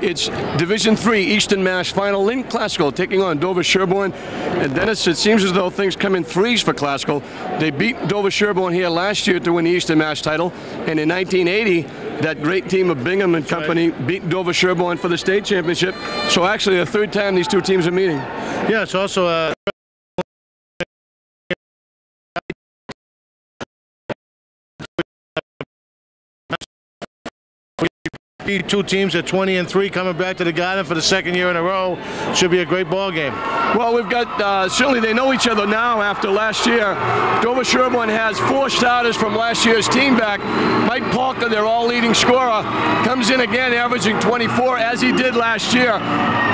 It's Division III Eastern Mass Final. Lynn Classical taking on Dover Sherborne. And Dennis, it seems as though things come in threes for Classical. They beat Dover Sherborne here last year to win the Eastern Mass title. And in 1980, that great team of Bingham and company beat Dover Sherborne for the state championship. So actually the third time these two teams are meeting. Yeah, it's also two teams at 20-3 coming back to the Garden for the second year in a row. Should be a great ball game. Well, we've got, certainly they know each other now after last year. Dover Sherborne has 4 starters from last year's team back. Mike Polka, their all-leading scorer, comes in again averaging 24 as he did last year.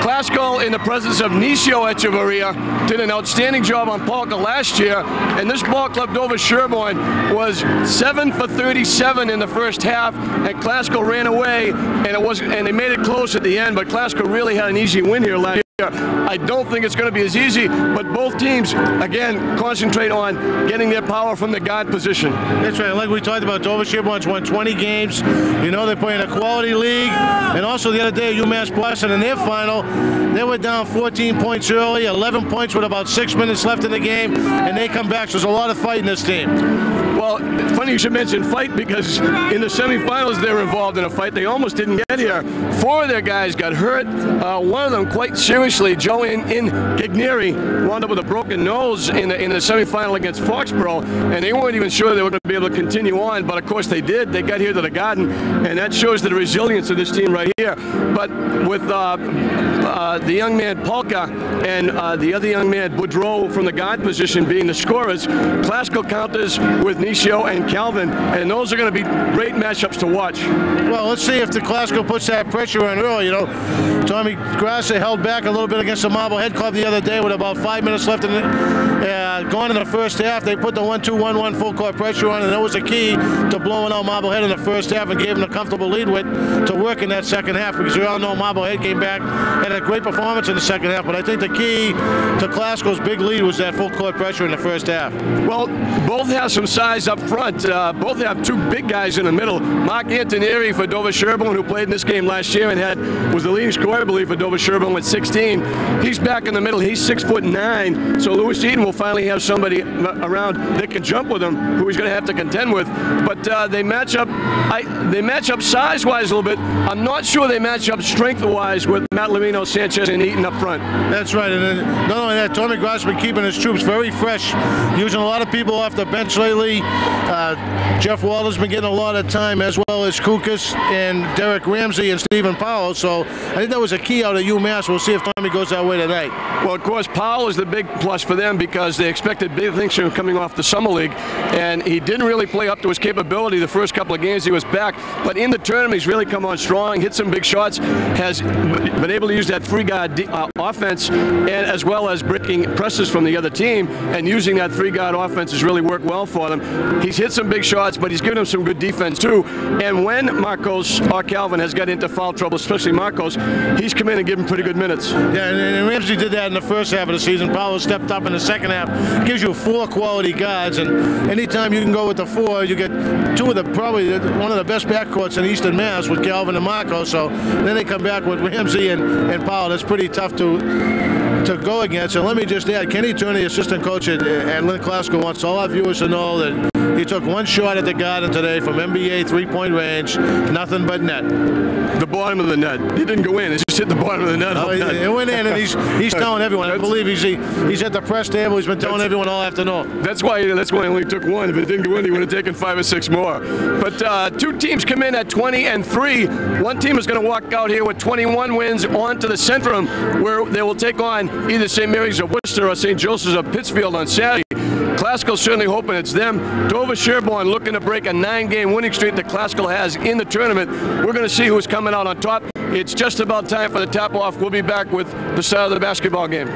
Classical, in the presence of Nisio Echevarria, did an outstanding job on Polka last year. And this ball club, Dover Sherborne, was 7 for 37 in the first half, and Classical ran away. And they made it close at the end, but Classical really had an easy win here last year. I don't think it's going to be as easy, but both teams, again, concentrate on getting their power from the guard position. That's right. Like we talked about, Dover Sherborne's won 20 games. You know, they're playing a quality league. And also the other day, UMass Boston in their final, they were down 14 points early, 11 points with about 6 minutes left in the game, and they come back. So there's a lot of fight in this team. Well, it's funny you should mention fight, because in the semifinals they were involved in a fight. They almost didn't get here. 4 of their guys got hurt. One of them quite seriously. Joe in Gigneri wound up with a broken nose in the semifinal against Foxborough, and they weren't even sure they were going to be able to continue on, but of course they did. They got here to the Garden, and that shows the resilience of this team right here. But with the young man Polka and the other young man Boudreau from the guard position being the scorers, Classical counters with Nisio and Calvin, and those are going to be great matchups to watch. Well, let's see if the Classical puts that pressure on early. You know, Tommy Grasser held back a little bit against the Marblehead Club the other day with about 5 minutes left in gone in the first half. They put the 1-2-1-1 full court pressure on, and that was the key to blowing out Marblehead in the first half and gave them a comfortable lead to work in that second half, because we all know Marblehead came back and had a great performance in the second half. But I think the key to Classical's big lead was that full court pressure in the first half. Well, both have some size up front. Both have 2 big guys in the middle. Mark Antonieri for Dover Sherborne, who played in this game last year and was the leading scorer, I believe, for Dover Sherborne with 16. He's back in the middle. He's 6'9", so Lewis Eaton will finally have somebody around that can jump with him, who he's going to have to contend with. But they match up. They match up size-wise a little bit. I'm not sure they match up strength-wise with Matt Lamino, Sanchez, and Eaton up front. That's right. And then, not only that, Tommy Gross has been keeping his troops very fresh, using a lot of people off the bench lately. Jeff Walter's been getting a lot of time, as well as Kukas and Derek Ramsey and Stephen Powell. So I think that was a key out of UMass. We'll see if Tommy goes that way tonight. Well, of course, Powell is the big plus for them, because they expected big things from him coming off the Summer League, and he didn't really play up to his capability the first couple of games he was back. But in the tournament, he's really come on strong, hit some big shots, has been able to use that 3-guard offense, and as well as breaking presses from the other team, and using that 3-guard offense has really worked well for them. He's hit some big shots, but he's given them some good defense too. And when Marcos or Calvin has got into foul trouble, especially Marcos, he's come in and given pretty good minutes. Yeah, and Ramsey did that in the first half of the season. Powell stepped up in the second half. Gives you 4 quality guards, and anytime you can go with the 4, you get 2 of the probably one of the best backcourts in Eastern Mass with Calvin and Marcos. So then they come back with Ramsey and Powell. That's pretty tough to go against. And let me just add, Kenny Turney, assistant coach at Lynn Classical, wants all our viewers to know that he took 1 shot at the Garden today from NBA 3-point range, nothing but net. The bottom of the net. He didn't go in. He just hit the bottom of the net. It went in, and he's telling everyone. I believe he's at the press table. He's been telling everyone all afternoon. That's why he only took 1. If it didn't go in, he would have taken 5 or 6 more. But 2 teams come in at 20-3. One team is going to walk out here with 21 wins on to the Centrum, where they will take on either St. Mary's of Worcester or St. Joseph's of Pittsfield on Saturday. Classical certainly hoping it's them. Dover Sherborne looking to break a 9-game winning streak that Classical has in the tournament. We're going to see who's coming out on top. It's just about time for the tap-off. We'll be back with the start of the basketball game.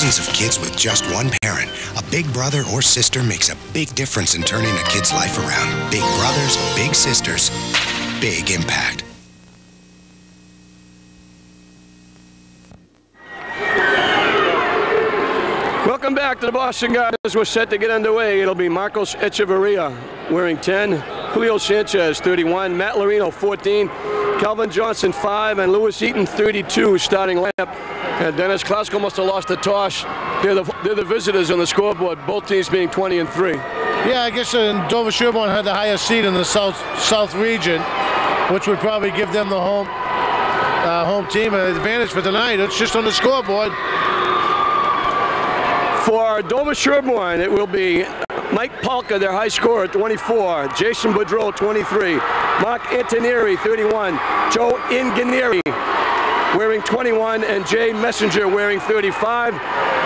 thousands of kids with just one parent, a big brother or sister makes a big difference in turning a kid's life around. Big brothers, big sisters, big impact. Welcome back to the Boston Garden. As we're set to get underway, it'll be Marcos Echeverria wearing 10, Julio Sanchez 31, Matt Larino 14, Calvin Johnson 5, and Lewis Eaton 32 starting lineup. And Dennis Klasko must have lost the toss. They're the visitors on the scoreboard, both teams being 20 and 3. Yeah, I guess Dover Sherborne had the highest seed in the South region, which would probably give them the home team advantage for tonight. It's just on the scoreboard. For Dover Sherborne, it will be Mike Palka, their high scorer, 24. Jason Boudreau, 23. Mark Antonieri, 31. Joe Inganieri wearing 21. And Jay Messenger wearing 35.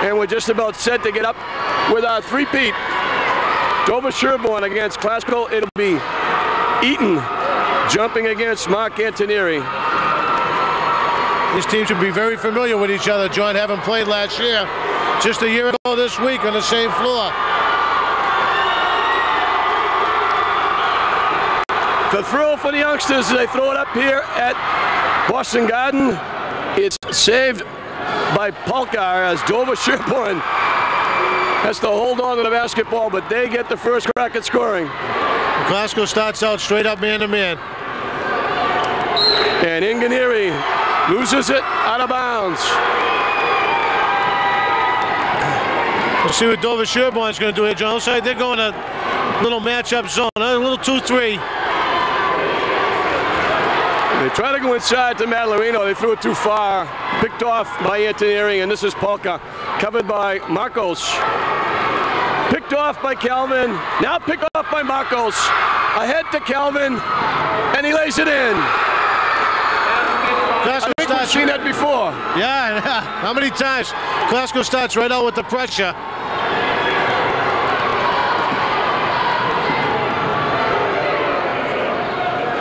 And we're just about set to get up with our three-peat. Dover Sherborne against Klasko. It'll be Eaton jumping against Mark Antonieri. These teams should be very familiar with each other, John, having played last year. Just a year ago this week on the same floor. The throw for the youngsters, they throw it up here at Boston Garden. It's saved by Polkar as Dover Sherborne has to hold on to the basketball, but they get the first crack at scoring. Klasko starts out straight up man-to-man. And Inganieri loses it out of bounds. We'll see what Dover Sherborne's going to do here, John. Looks like they're going a little matchup zone, a little 2-3. They try to go inside to Matt Larino. They threw it too far. Picked off by Antonieri, and this is Polka. Covered by Marcos. Picked off by Calvin. Now picked off by Marcos. Ahead to Calvin, and he lays it in. I think we've seen that before. Yeah, how many times? Klasko starts right out with the pressure.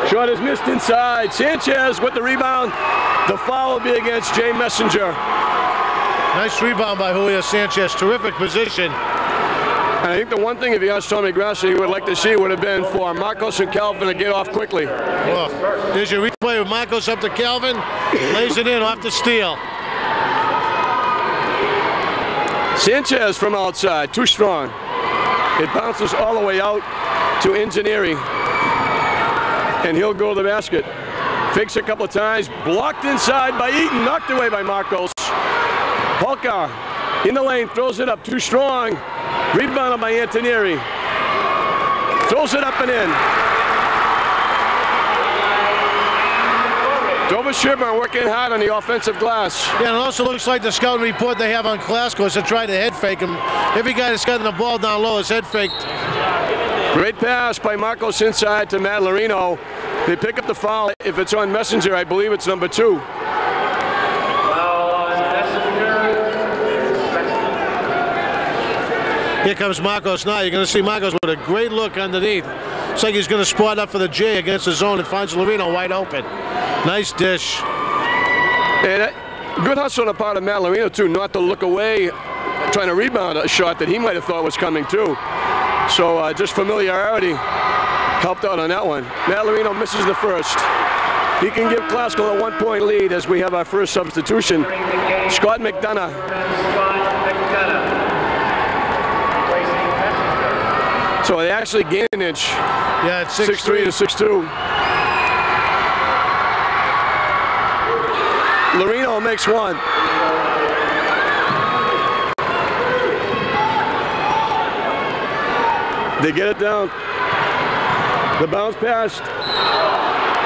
Shot is missed inside. Sanchez with the rebound. The foul will be against Jay Messenger. Nice rebound by Julio Sanchez. Terrific position. And I think the one thing, if you asked Tommy Grassi, he would like to see would have been for Marcos and Calvin to get off quickly. Well, there's your replay with Marcos up to Calvin. Lays it in off the steal. Sanchez from outside, too strong. It bounces all the way out to Inganieri. And he'll go to the basket. Fakes a couple of times, blocked inside by Eaton, knocked away by Marcos. Polkar in the lane, throws it up, too strong. Rebounded by Antonieri. Throws it up and in. Dover Sherborne working hard on the offensive glass. Yeah, and it also looks like the scouting report they have on Klasko is to try to head fake him. Every guy that's gotten the ball down low is head faked. Great pass by Marcos inside to Matt Larino. They pick up the foul. If it's on Messenger, I believe it's number 2. Here comes Marcos now. You're going to see Marcos with a great look underneath. Looks like he's going to spot up for the J against the zone and finds Larino wide open. Nice dish. And good hustle on the part of Matt Larino, too, not to look away, trying to rebound a shot that he might have thought was coming, too. So just familiarity helped out on that one. Matt Larino misses the first. He can give Klasko a 1-point lead as we have our first substitution. Scott McDonough. So they actually gain an inch. Yeah, it's 6'3" to 6'2". Larino makes one. They get it down. The bounce pass.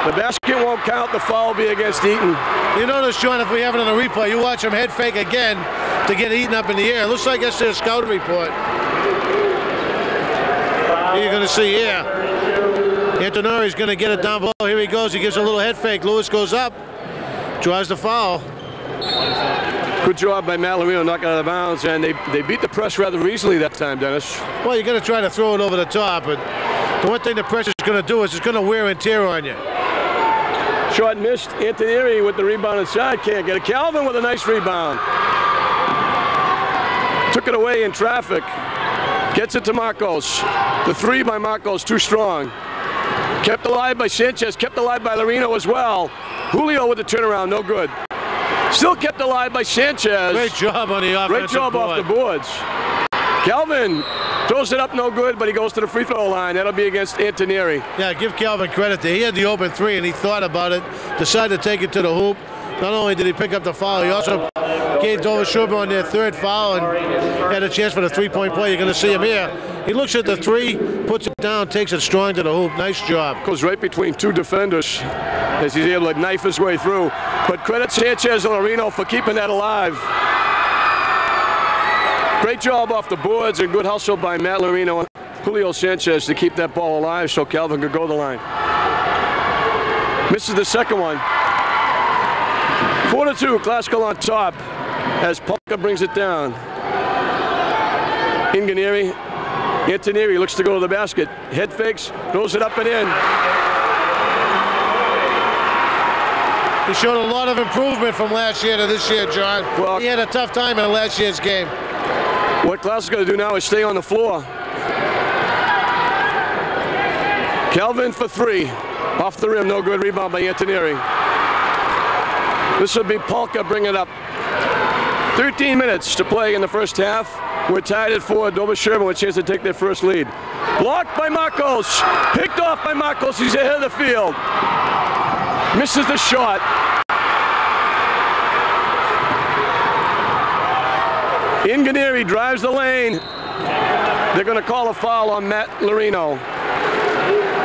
The basket won't count. The foul will be against Eaton. You notice, John, if we have it on a replay, you watch him head fake again to get Eaton up in the air. It looks like that's their scouting report. You're going to see here. Antonieri's going to get it down below. Here he goes. He gives a little head fake. Lewis goes up. Draws the foul. Good job by Matt Larino knocking out of bounds, and they beat the press rather easily that time, Dennis. Well, you're going to try to throw it over the top, but the one thing the press is going to do is it's going to wear and tear on you. Shot missed. Antonieri with the rebound inside. Can't get it. Calvin with a nice rebound. Took it away in traffic. Gets it to Marcos. The three by Marcos, too strong. Kept alive by Sanchez, kept alive by Lorino as well. Julio with the turnaround, no good. Still kept alive by Sanchez. Great job on the offensive Great job board. off the boards. Calvin throws it up, no good, but he goes to the free throw line. That'll be against Antonieri. Yeah, give Calvin credit there. He had the open three, and he thought about it, decided to take it to the hoop. Not only did he pick up the foul, he also gave Dover Sherburne their third foul and had a chance for the three-point play. You're going to see him here. He looks at the three, puts it down, takes it strong to the hoop. Nice job. Goes right between two defenders as he's able to knife his way through. But credit Sanchez and Lorino for keeping that alive. Great job off the boards and good hustle by Matt Lorino and Julio Sanchez to keep that ball alive so Calvin could go the line. Misses the second one. 4-2, Classical on top as Polka brings it down. Ingenieri, Antonieri looks to go to the basket. Head fakes, throws it up and in. He showed a lot of improvement from last year to this year, John. Well, he had a tough time in last year's game. What Classical got to do now is stay on the floor. Calvin for three. Off the rim, no good. Rebound by Antonieri. This will be Polka bringing it up. 13 minutes to play in the first half. We're tied at 4. Dover Sherburne with a chance to take their first lead. Blocked by Marcos. Picked off by Marcos. He's ahead of the field. Misses the shot. Ingenieri drives the lane. They're going to call a foul on Matt Lorino.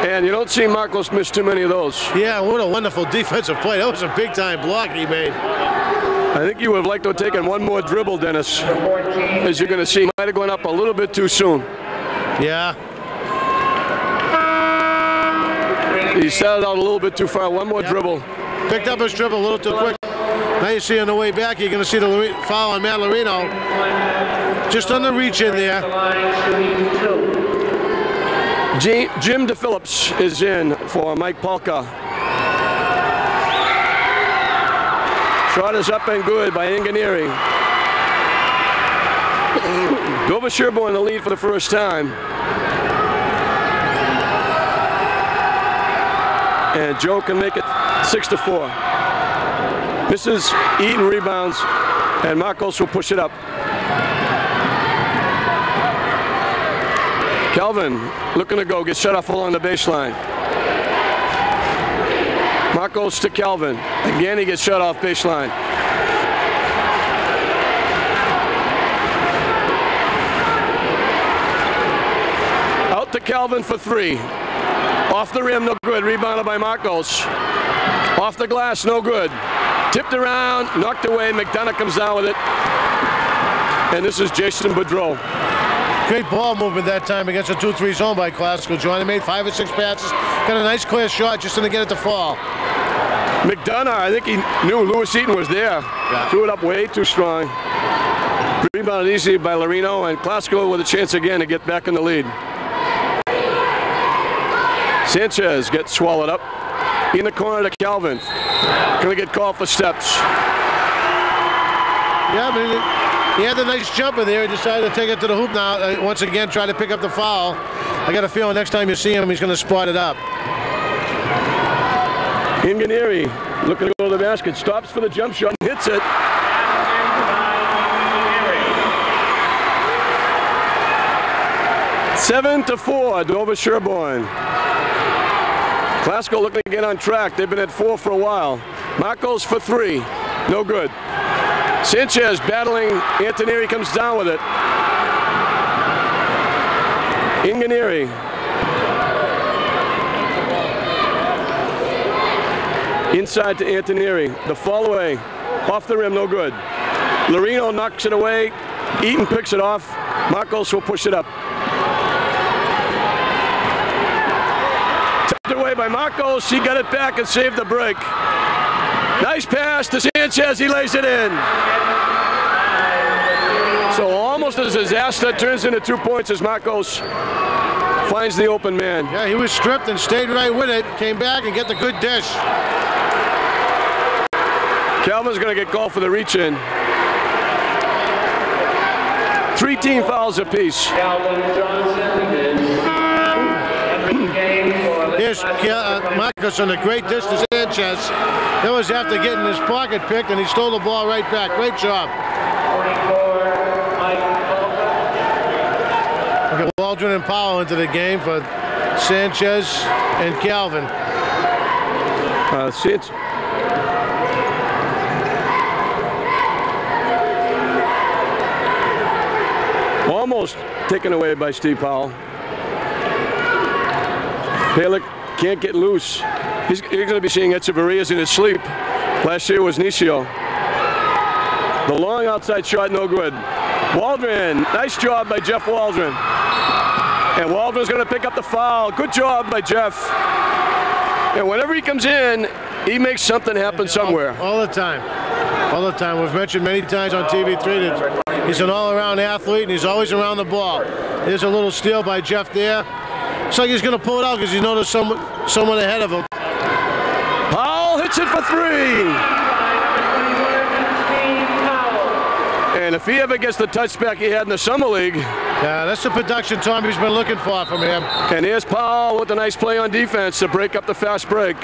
And you don't see Marcos miss too many of those. Yeah, what a wonderful defensive play. That was a big-time block he made. I think you would have liked to have taken one more dribble, Dennis. As you're going to see, might have gone up a little bit too soon. Yeah. He started out a little bit too far. One more dribble. Picked up his dribble a little too quick. Now you see on the way back, you're going to see the foul on Matt Lorino. Just on the reach in there. Jim DePhillips is in for Mike Polka. Shot is up and good by Ingenieri. Dover Sherburne in the lead for the first time. And Joe can make it 6-4. Misses, Eaton rebounds, and Marcos will push it up. Calvin looking to go, gets shut off along the baseline. Marcos to Calvin. Again, he gets shut off baseline. Out to Calvin for three. Off the rim, no good. Rebounded by Marcos. Off the glass, no good. Tipped around, knocked away. McDonough comes down with it. And this is Jason Boudreau. Great ball movement that time against a 2-3 zone by Classical. John, he made 5 or 6 passes. Got a nice clear shot, just didn't get it to fall. McDonough, I think he knew Lewis Eaton was there. Yeah. Threw it up way too strong. Rebounded easy by Lorino, and Classical with a chance again to get back in the lead. Sanchez gets swallowed up. In the corner to Calvin. Gonna get called for steps. Yeah, I mean, he had the nice jumper there. He decided to take it to the hoop now. Once again, try to pick up the foul. I got a feeling next time you see him, he's going to spot it up. Ingenieri looking to go to the basket. Stops for the jump shot and hits it. Seven to 4, Dover Sherburne. Classical looking to get on track. They've been at 4 for a while. Marcos for 3. No good. Sanchez battling. Antonieri comes down with it. Ingenieri. Inside to Antonieri. The fall away. Off the rim, no good. Lorino knocks it away. Eaton picks it off. Marcos will push it up. Tipped away by Marcos. He got it back and saved the break. Nice pass to Sanchez. He lays it in. So almost a disaster. Turns into 2 points as Marcos finds the open man. Yeah, he was stripped and stayed right with it. Came back and get the good dish. Calvin's going to get called for the reach-in. 3 team fouls apiece. Here's Marcus on a great distance. Sanchez. That was after getting his pocket picked, and he stole the ball right back. Great job. We got Waldron and Powell into the game for Sanchez and Calvin. Almost taken away by Steve Powell. Palek can't get loose. He's going to be seeing Echeverrias in his sleep. Last year was Nisio. The long outside shot, no good. Waldron, nice job by Jeff Waldron. And Waldron's going to pick up the foul. Good job by Jeff. And whenever he comes in, he makes something happen somewhere. All the time. All the time. We've mentioned many times on TV3 that he's an all-around athlete, and he's always around the ball. There's a little steal by Jeff there. Looks like he's going to pull it out because he noticed someone ahead of him. Powell hits it for 3. And if he ever gets the touchback he had in the Summer League. Yeah, that's the production Tommy's been looking for from him. And here's Powell with a nice play on defense to break up the fast break.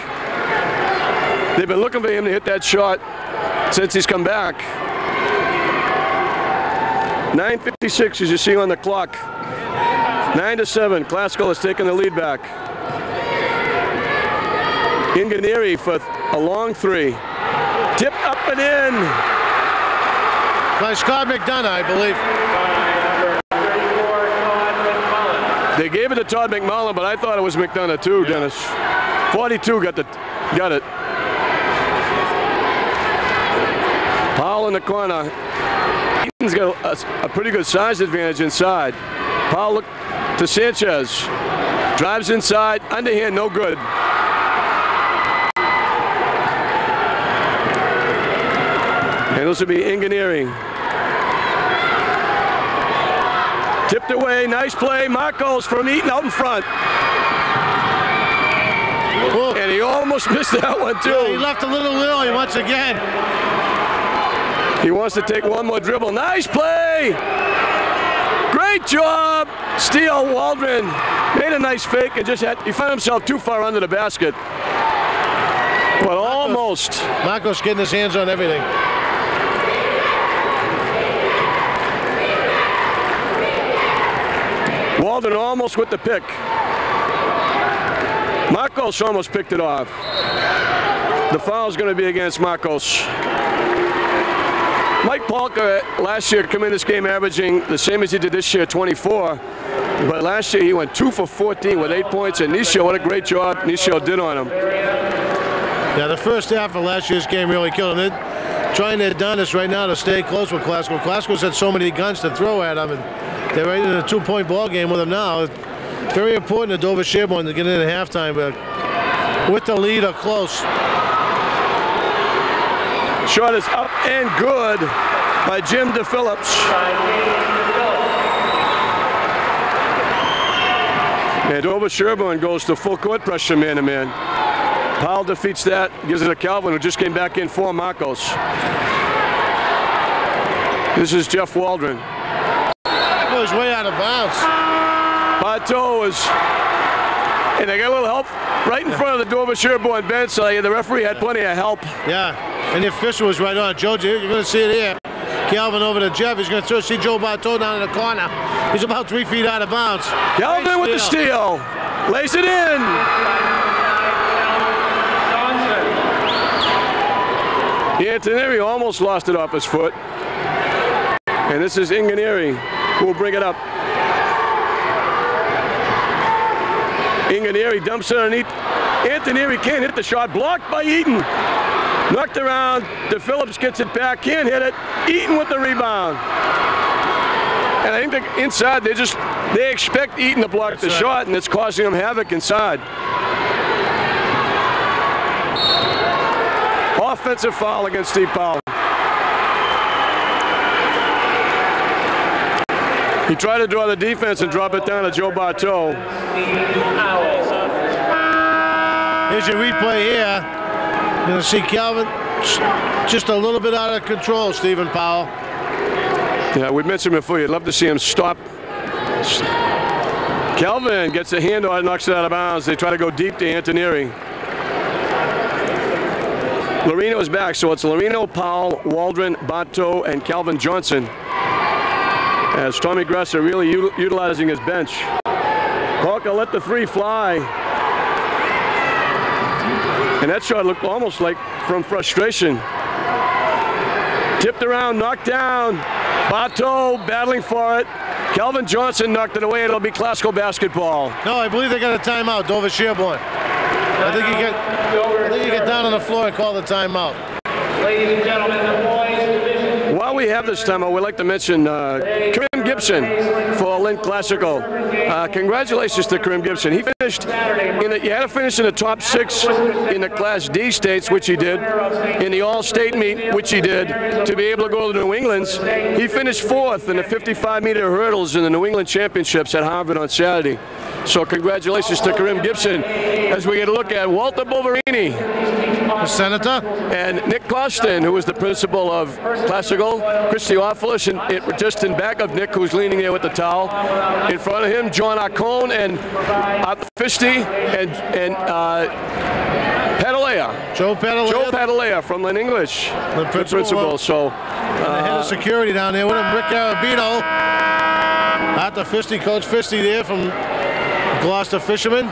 They've been looking for him to hit that shot since he's come back. 9:56 as you see on the clock. 9-7. Classical has taken the lead back. Inganieri for a long 3. Tip up and in. By Scott McDonough, I believe. They gave it to Todd McMullen, but I thought it was McDonough too, Dennis. 42 got it. Powell in the corner. Eaton's got a pretty good size advantage inside. Powell look to Sanchez. Drives inside, underhand, no good. And this will be Inganieri. Tipped away, nice play. Marcos from Eaton out in front. Whoa. And he almost missed that one too. Yeah, he left a little early once again. He wants to take one more dribble. Nice play. Great job. Steele Waldron made a nice fake and he found himself too far under the basket. But almost. Marcos getting his hands on everything. Waldron almost with the pick. Marcos almost picked it off. The foul is going to be against Marcos. Mike Palka last year came in this game averaging the same as he did this year, 24. But last year he went 2 for 14 with 8 points. And Nisio, what a great job Nisio did on him. Yeah, the first half of last year's game really killed him. They're trying their darndest right now to stay close with Glasgow. Glasgow's had so many guns to throw at him, and they're right in a 2-point ball game with him now. Very important to Dover Sherborne to get in at halftime, but with the lead or close. Shot is up and good by Jim DePhillips. And Dover Sherborne goes to full court pressure man-to-man. Powell defeats that, gives it to Calvin, who just came back in for Marcos. This is Jeff Waldron. That was way out of bounds. Bartow is, and they got a little help right in front of the Dover Sherborne bench, so the referee had plenty of help. Yeah, and the official was right on. Joe, you're going to see it here. Calvin over to Jeff. He's going to see Joe Bartow down in the corner. He's about 3 feet out of bounds. Calvin with the steal. Lays it in. Antoneri almost lost it off his foot. And this is Inganieri who will bring it up. Inganieri dumps it underneath. Antoneri can't hit the shot. Blocked by Eaton. Knocked around. DePhillips gets it back. Can't hit it. Eaton with the rebound. And I think that inside they expect Eaton to block the shot, and it's causing them havoc inside. Offensive foul against Steve Powell. He tried to draw the defense and drop it down to Joe Bartow. Here's your replay here. You're going to see Calvin just a little bit out of control, Stephen Powell. Yeah, we mentioned before, you'd love to see him stop. Calvin gets a hand on it, knocks it out of bounds. They try to go deep to Antonieri. Lorino is back, so it's Lorino, Powell, Waldron, Bato, and Calvin Johnson. As Tommy Gresser really utilizing his bench. Polka let the three fly. And that shot looked almost like from frustration. Tipped around, knocked down. Bato battling for it. Calvin Johnson knocked it away. It'll be classical basketball. No, I believe they got a timeout. Dover Sherborne. I think you get down on the floor and call the timeout. Ladies and gentlemen, the boys division. While we have this timeout, we'd like to mention Karim Gibson for Lynn Classical. Congratulations to Karim Gibson. He finished he had to finish in the top 6 in the Class D states, which he did, in the All-State meet, which he did, to be able to go to the New Englands. He finished 4th in the 55-meter hurdles in the New England Championships at Harvard on Saturday. So congratulations to Karim Gibson as we get a look at Walter Boverini, the senator, and Nick Costin, who was the principal of Classical, Chris Theophilus, and just in back of Nick, who's leaning there with the towel. In front of him, John Arcone and Fisty and Padalea. Joe Padalea from Lynn English, the principal. So, and the head of security down there with him, Rick Arabino. Arthur Fisty, Coach Fisty there from Gloucester Fishermen.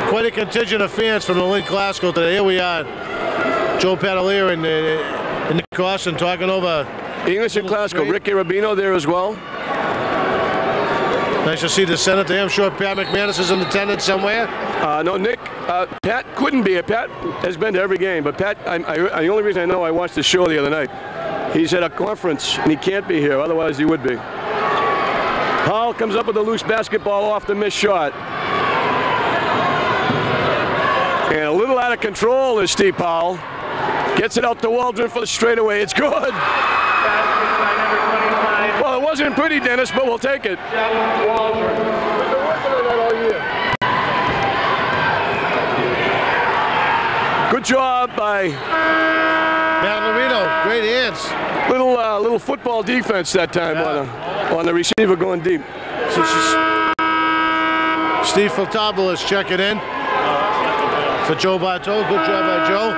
Quite a contingent of fans from the Lynn Classical today. Here we are, Joe Padalea and Nick Costin talking over English and Classical. Rick Arabino there as well. Nice to see the senator. I'm sure Pat McManus is in attendance somewhere. No, Nick. Pat couldn't be. Pat has been to every game, but Pat, the only reason I know, I watched the show the other night. He's at a conference and he can't be here. Otherwise, he would be. Powell comes up with a loose basketball off the missed shot. And a little out of control is Steve Powell. Gets it out to Waldron for the straightaway. It's good. Well, it wasn't pretty, Dennis, but we'll take it. Good job by Matt Lorino. Great hands. Little football defense that time on the receiver going deep. So Steve Filtopoulos checking in for Joe Bato. Good job by Joe.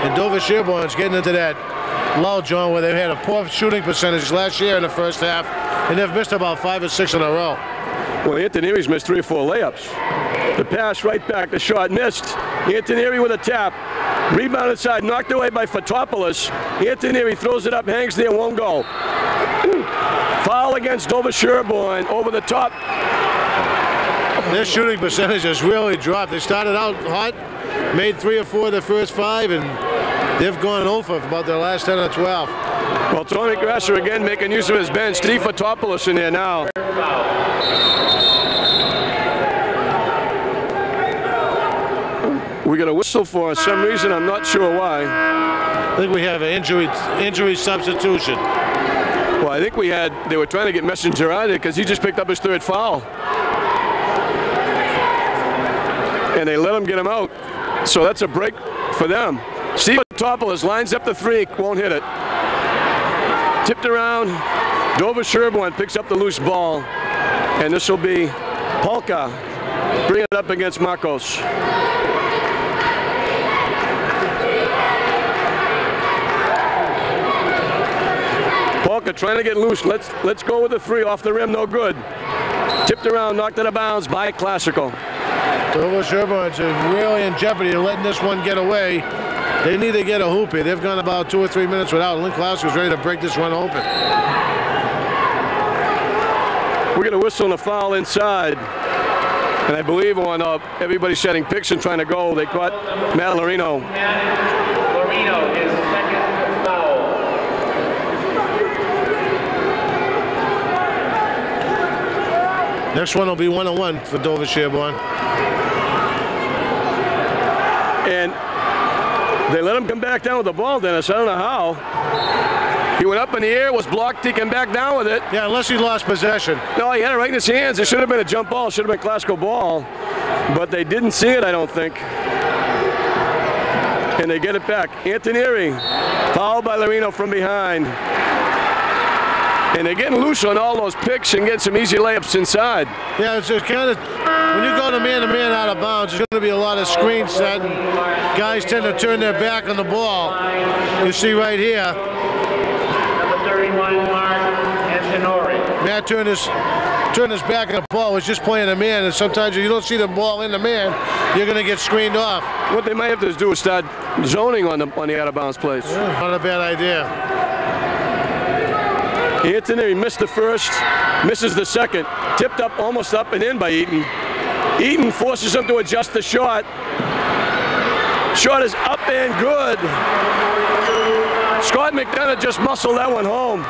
And Dover Sherborne's getting into that lull, John, where they've had a poor shooting percentage last year in the first half, and they've missed about 5 or 6 in a row. Well, Antonieri's missed 3 or 4 layups. The pass right back, the shot missed. Antonieri with a tap. Rebound inside, knocked away by Fotopoulos. Antonieri throws it up, hangs there, won't go. Foul against Dover Sherborne over the top. Their shooting percentage has really dropped. They started out hot, made 3 or 4 of the first 5, and they've gone 0 for about their last 10 or 12. Well, Tony Grasser again making use of his bench. Steve Fotopoulos in there now. We got a whistle for some reason. I'm not sure why. I think we have an injury substitution. Well, I think they were trying to get Messenger out of it because he just picked up his 3rd foul. And they let him get him out. So that's a break for them. Steve Fotopoulos lines up the 3, won't hit it. Tipped around. Dover Sherborne picks up the loose ball. And this will be Polka bring it up against Marcos. Polka trying to get loose. Let's go with the 3 off the rim. No good. Tipped around, knocked out of bounds by Classical. Dover Sherborne's really in jeopardy of letting this one get away. They need to get a hoop here. They've gone about 2 or 3 minutes without. Lynn Classical's ready to break this one open. We're going to whistle a foul inside. And I believe on everybody setting picks and trying to go, they caught Matt Lorino. Lorino is second foul. Next one will be 1-on-1 for Dover Sherborne. And they let him come back down with the ball, Dennis. I don't know how. He went up in the air, was blocked, he came back down with it. Yeah, unless he lost possession. No, he had it right in his hands. It should have been a jump ball. It should have been Classical ball. But they didn't see it, I don't think. And they get it back. Antonieri, fouled by Lorino from behind. And they're getting loose on all those picks and getting some easy layups inside. Yeah, it's just kind of, when you go to man out of bounds, there's going to be a lot of screen set, and guys tend to turn their back on the ball. You see right here. Number 31, Mark Antonori. Matt turned his back on the ball, was just playing a man, and sometimes if you don't see the ball in the man, you're going to get screened off. What they might have to do is start zoning on the out-of-bounds plays. Yeah, not a bad idea. Anthony missed the first, misses the second. Tipped up, almost up and in by Eaton. Eaton forces him to adjust the shot. Shot is up and good. Scott McDonough just muscled that one home.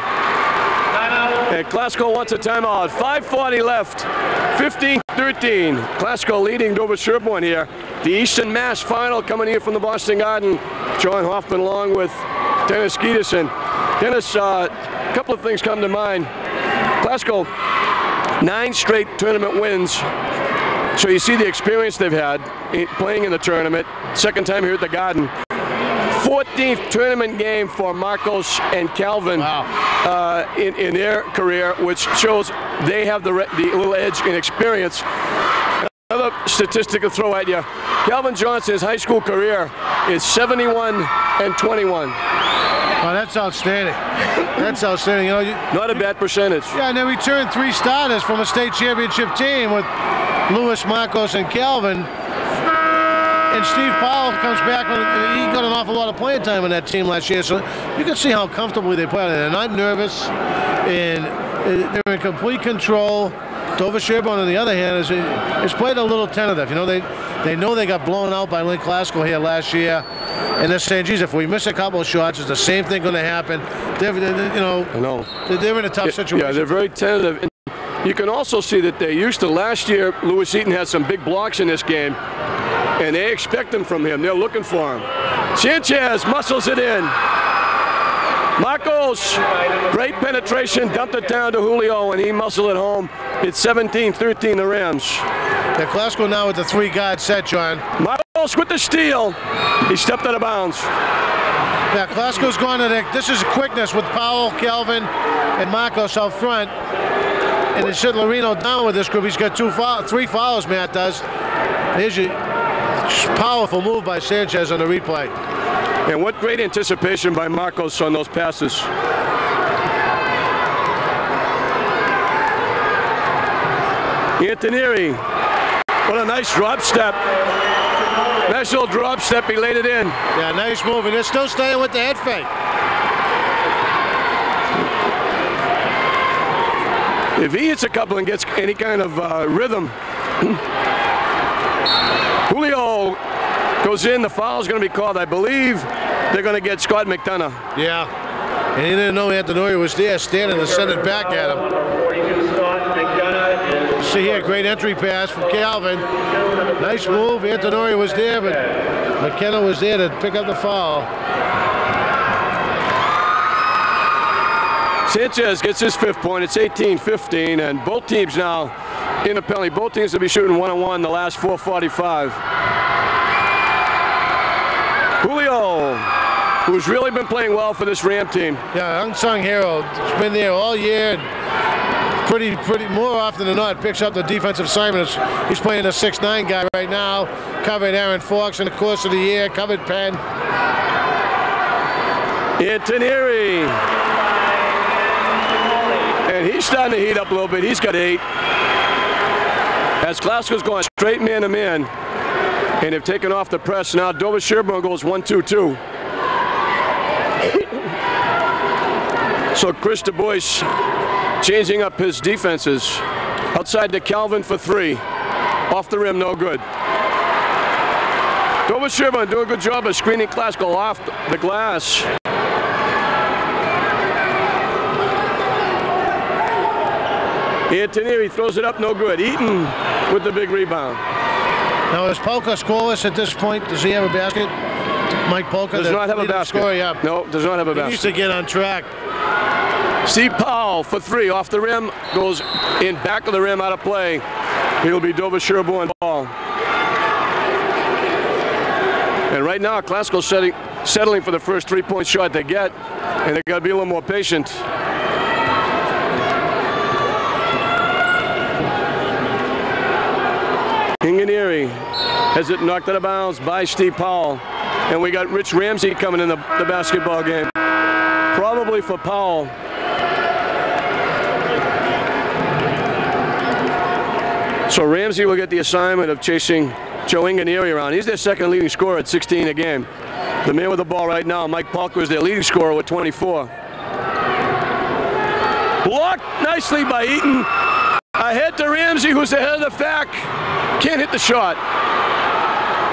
And Glasgow wants a timeout. 5:40 left. 15-13. Glasgow leading Dover Sherborne here. The Eastern Mass final coming here from the Boston Garden. John Hoffman along with Dennis Skeeterson. Dennis, a couple of things come to mind. Glasgow, 9 straight tournament wins. So you see the experience they've had playing in the tournament. Second time here at the Garden. 14th tournament game for Marcos and Calvin. Wow. In their career, which shows they have the little edge in experience. Another statistic to throw at you. Calvin Johnson's high school career is 71-21. Oh, that's outstanding. That's outstanding. You know, not a bad percentage. Yeah, and they returned 3 starters from a state championship team with Lewis, Marcos, and Calvin. And Steve Powell comes back. He got an awful lot of playing time on that team last year, so you can see how comfortably they play. They're not nervous, and they're in complete control. Dover Sherborne, on the other hand, is played a little tentative. You know, they know they got blown out by Lynn Glasgow here last year, and they're saying, geez, if we miss a couple of shots, is the same thing going to happen? They're in a tough situation. Yeah, they're very tentative. And you can also see that they used to, last year, Lewis Eaton had some big blocks in this game, and they expect them from him. They're looking for him. Sanchez muscles it in. Marcos, great penetration, dumped it down to Julio, and he muscled it home. It's 17-13, the Rams. Yeah, Glasgow now with the 3-guard set, John. Marcos with the steal. He stepped out of bounds. Yeah, Glasgow's gone to this is quickness with Powell, Calvin, and Marcos out front. And it should Lorino down with this group. He's got 3 fouls, Matt does. Here's your powerful move by Sanchez on the replay. And what great anticipation by Marcos on those passes. Antonieri, what a nice drop step. Nice little drop step, he laid it in. Yeah, nice move, and they're still staying with the head fake. If he hits a couple and gets any kind of rhythm, Julio goes in, the foul's going to be called. I believe they're going to get Scott McDonough. Yeah, and he didn't know Antonori was there, standing to send it back at him. 42, Scott McDonough. See here, great entry pass from Calvin. Nice move, Antonori was there, but McKenna was there to pick up the foul. Sanchez gets his 5th point. It's 18-15, and both teams now in the penalty. Both teams will be shooting 1-on-1 the last 4:45. Julio, who's really been playing well for this Ram team. Yeah, unsung hero. He's been there all year. Pretty more often than not picks up the defensive assignments. He's playing a 6'9" guy right now. Covered Aaron Fox in the course of the year. Covered Penn. Antonieri. And he's starting to heat up a little bit. He's got 8. As Glasgow's going straight man-to-man. And they've taken off the press. Now Dover Sherborne goes 1-2-2. So Chris Du Bois changing up his defenses. Outside to Calvin for 3. Off the rim, no good. Dover Sherborne doing a good job of screening Glasgow off the glass. Antonieri throws it up, no good. Eaton with the big rebound. Now is Polka scoreless at this point? Does he have a basket? Mike Polka does not have a basket. No, does not have a basket. He needs to get on track. Steve Powell for 3 off the rim, goes in back of the rim, out of play. He'll be Dover Sherborne ball. And right now, Glasgow's settling for the first three-point shot they get, and they got to be a little more patient. Ingenieri has it knocked out of bounds by Steve Powell. And we got Rich Ramsey coming in the basketball game. Probably for Powell. So Ramsey will get the assignment of chasing Joe Ingenieri around. He's their second leading scorer at 16 a game. The man with the ball right now, Mike Palker, is their leading scorer with 24. Blocked nicely by Eaton. Ahead to Ramsey, who's ahead of the pack. Can't hit the shot.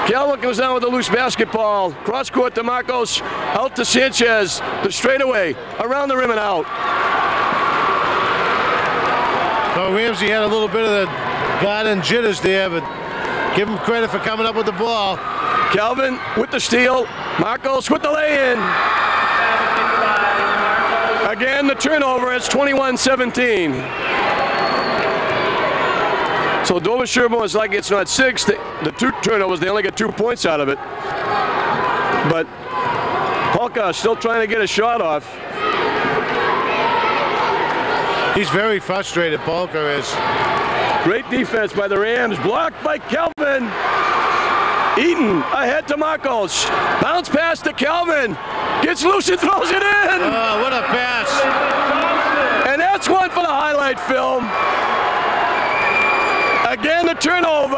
Calvin comes down with a loose basketball. Cross court to Marcos. Out to Sanchez. The straightaway. Around the rim and out. Well, Ramsey had a little bit of the garden jitters there, but give him credit for coming up with the ball. Calvin with the steal. Marcos with the lay-in. Again, the turnover. It's 21-17. So Dover Sherburne is like it's not 6. The two turnovers, they only get 2 points out of it. But Polka still trying to get a shot off. He's very frustrated, Polka is. Great defense by the Rams. Blocked by Calvin. Eaton ahead to Marcos. Bounce pass to Calvin. Gets loose and throws it in. Oh, what a pass. And that's one for the highlight film. Again, the turnover,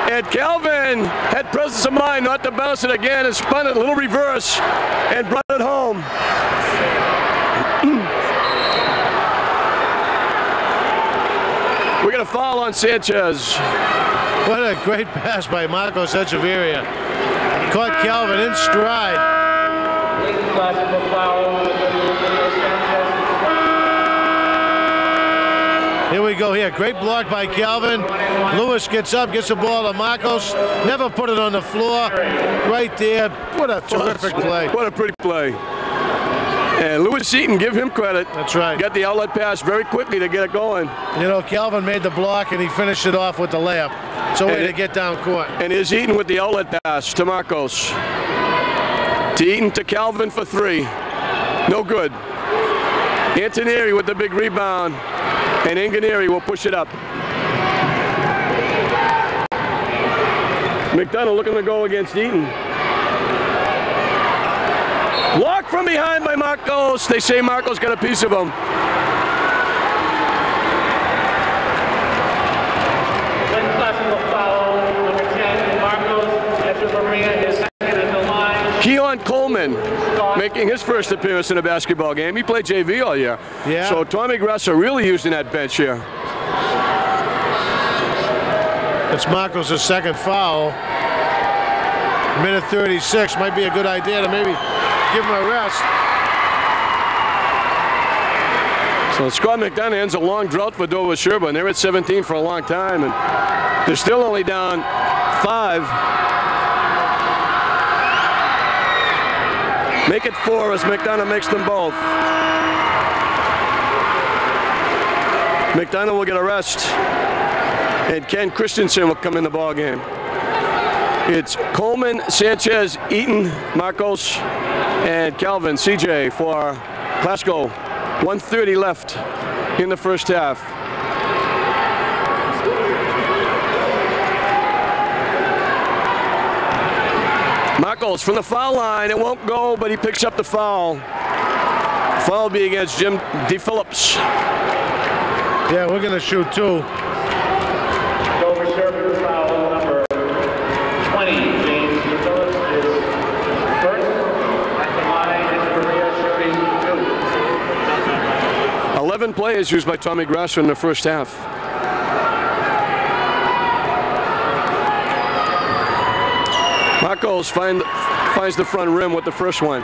and Calvin had presence of mind not to bounce it again and spun it a little reverse and brought it home. We got a foul on Sanchez. What a great pass by Marcos Echeverria. Caught Calvin in stride. Here we go here. Great block by Calvin. Lewis gets up, gets the ball to Marcos. Never put it on the floor. Right there. What a terrific play. What a pretty play. And Lewis Eaton, give him credit. That's right. Got the outlet pass very quickly to get it going. You know, Calvin made the block and he finished it off with the layup. It's a way to get down court. And here's Eaton with the outlet pass to Marcos. To Eaton to Calvin for 3. No good. Antonieri with the big rebound. And Ingenieri will push it up. McDonough looking to go against Eaton. Blocked from behind by Marcos. They say Marcos got a piece of him. Keon Coleman making his first appearance in a basketball game. He played JV all year. Yeah. So Tommy Grasser really using that bench here. It's Marcos' second foul. Minute 36. Might be a good idea to maybe give him a rest. So Scott McDonough ends a long drought for Dover Sherburne. They're at 17 for a long time, and they're still only down 5. Make it 4 as McDonough makes them both. McDonough will get a rest, and Ken Christensen will come in the ball game. It's Coleman, Sanchez, Eaton, Marcos, and Calvin, CJ for Glasgow. 1:30 left in the first half. Marcos from the foul line. It won't go, but he picks up the foul. Foul will be against Jim DePhillips. Yeah, we're going to shoot 2. Dover Sherburne foul number 20. James DePhillips is first at the line and Korea shooting 2. 11 players used by Tommy Grasser in the first half. Marcos finds the front rim with the first one.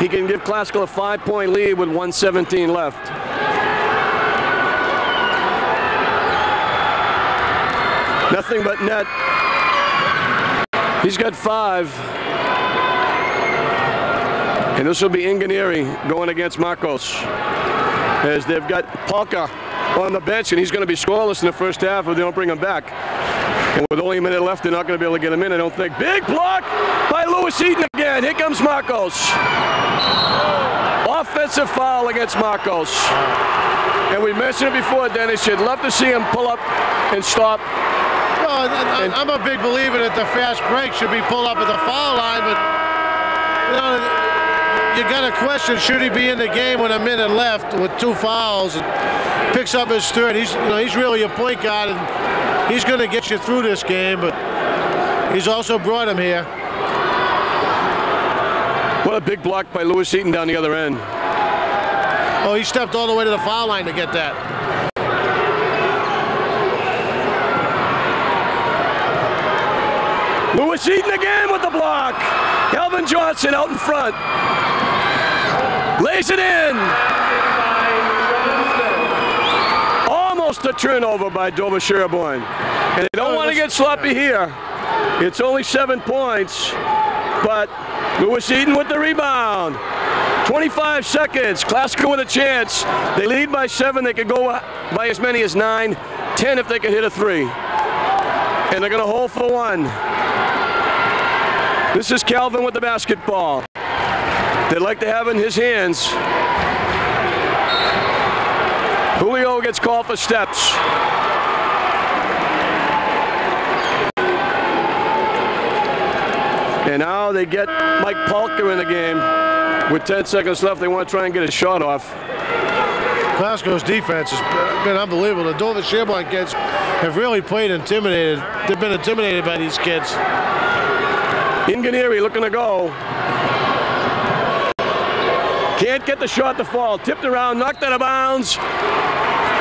He can give Glasgow a 5-point lead with 1:17 left. Nothing but net. He's got 5. And this will be Ingenieri going against Marcos, as they've got Polka on the bench, and he's going to be scoreless in the first half if they don't bring him back. And with only a minute left, they're not going to be able to get him in, I don't think. Big block by Lewis Eaton again. Here comes Marcos. Offensive foul against Marcos. And we mentioned it before, Dennis. You'd love to see him pull up and stop. Well, I'm a big believer that the fast break should be pulled up at the foul line, but you know, you got to question, should he be in the game with a minute left with 2 fouls? And picks up his third. He's really a point guard, and he's going to get you through this game, but he's also brought him here. What a big block by Lewis Eaton down the other end. Oh, he stepped all the way to the foul line to get that. Lewis Eaton again with the block. Calvin Johnson out in front. Lays it in. Almost a turnover by Dover Sherborne. And they don't want to get sloppy here. It's only 7 points, but Lewis Eaton with the rebound. 25 seconds. Classical with a chance. They lead by 7. They could go by as many as 9, 10 if they can hit a 3. And they're going to hold for 1. This is Calvin with the basketball. They'd like to have in his hands. Julio gets called for steps. And now they get Mike Palker in the game. With 10 seconds left, they want to try and get a shot off. Glasgow's defense has been unbelievable. The Dover Sherborne kids have really played intimidated. They've been intimidated by these kids. Inganieri looking to go. Can't get the shot to fall. Tipped around, knocked out of bounds.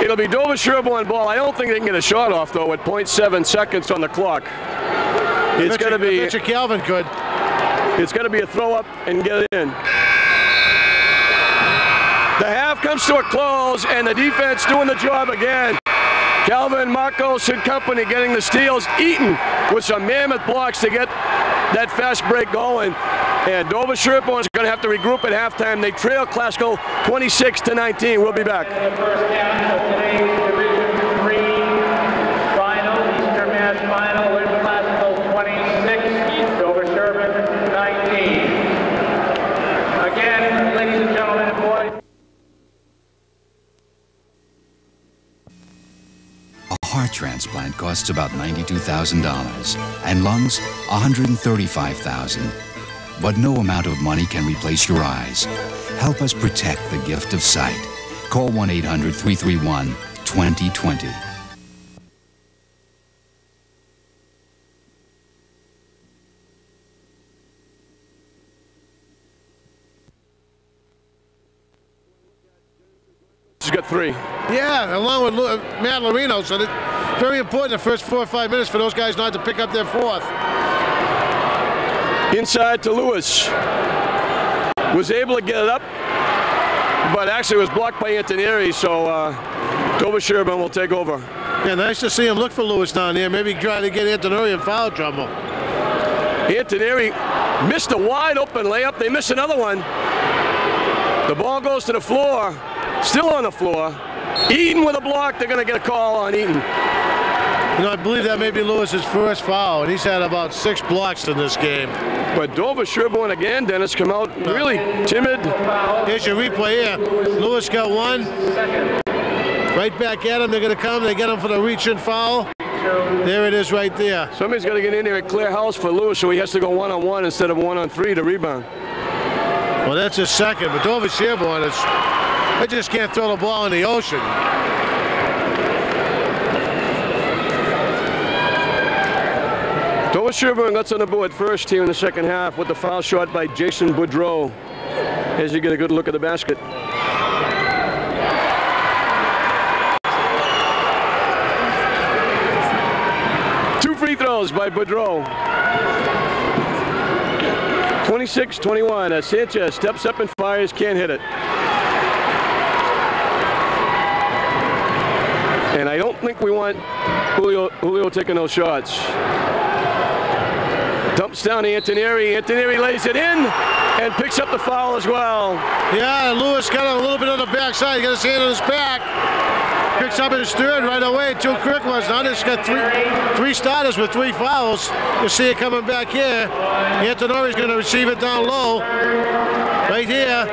It'll be Dover Sherborne ball. I don't think they can get a shot off, though, with 0.7 seconds on the clock. It's going to be. I bet you Calvin could. It's going to be a throw up and get it in. The half comes to a close, and the defense doing the job again. Calvin, Marcos, and company getting the steals. Eaton with some mammoth blocks to get that fast break going. And Dover Sherborne is going to have to regroup at halftime. They trail Glasgow 26-19. We'll be back. The first half of today's Division 3 final, Eastern Mass final, with Glasgow 26, Dover Sherborne 19. Again, ladies and gentlemen and boys. A heart transplant costs about $92,000 and lungs $135,000. But no amount of money can replace your eyes. Help us protect the gift of sight. Call 1-800-331-2020. He's got 3. Yeah, along with Matt Lorino, so it's very important the first 4 or 5 minutes for those guys not to pick up their 4th. Inside to Lewis. Was able to get it up, but actually was blocked by Antoneri, so Dover Sherborne will take over. Yeah, nice to see him look for Lewis down there. Maybe try to get Antoneri in foul trouble. Antoneri missed a wide open layup. They miss another one. The ball goes to the floor. Still on the floor. Eaton with a block. They're going to get a call on Eaton. You know, I believe that may be Lewis's first foul, and he's had about 6 blocks in this game. But Dover Sherborne again, Dennis, come out really timid. Here's your replay here. Lewis got 1. Right back at him. They're going to come. They get him for the reach-in foul. There it is right there. Somebody's got to get in there and clear house for Lewis, so he has to go 1-on-1 instead of 1-on-3 to rebound. Well, that's his second, but Dover Sherborne, they just can't throw the ball in the ocean. Dover Sherborne gets on the board first here in the second half with the foul shot by Jason Boudreau. As you get a good look at the basket. Two free throws by Boudreau. 26-21. Sanchez steps up and fires, can't hit it. And I don't think we want Julio taking those shots. Dumps down to Antoneri. Antoneri lays it in and picks up the foul as well. Yeah, Lewis got a little bit on the backside. He got his hand on his back. Picks up his third right away. 2 quick ones. Now this got three starters with 3 fouls. You see it coming back here. Antonori's going to receive it down low. Right here.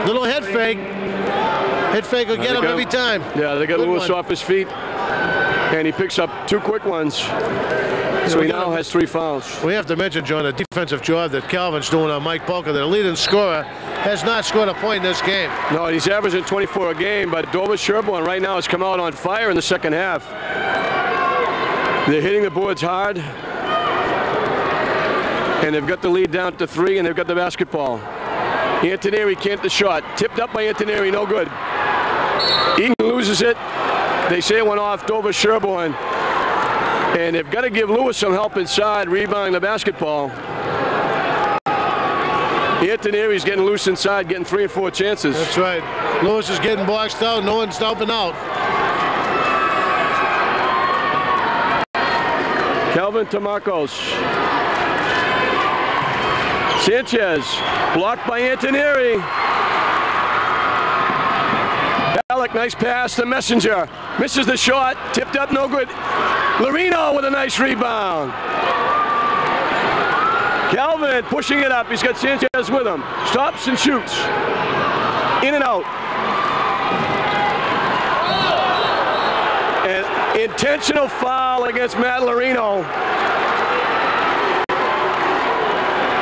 Little head fake. Head fake will get him every time. Yeah, they got Lewis off his feet. And he picks up 2 quick ones. So he now has 3 fouls. We have to mention, John, the defensive job that Calvin's doing on Mike Polka. Their leading scorer has not scored a point in this game. No, he's averaging 24 a game, but Dover Sherborne right now has come out on fire in the second half. They're hitting the boards hard. And they've got the lead down to 3, and they've got the basketball. Antoneri can't the shot. Tipped up by Antoneri, no good. Eaton loses it. They say it went off Dover Sherborne. And they've got to give Lewis some help inside, rebounding the basketball. Antoneri's getting loose inside, getting 3 and 4 chances. That's right. Lewis is getting boxed out. No one's helping out. Calvin to Marcos. Sanchez, blocked by Antoneri. Alec, nice pass to Messenger. Misses the shot, tipped up, no good. Larino with a nice rebound. Calvin pushing it up. He's got Sanchez with him. Stops and shoots. In and out. An intentional foul against Matt Larino.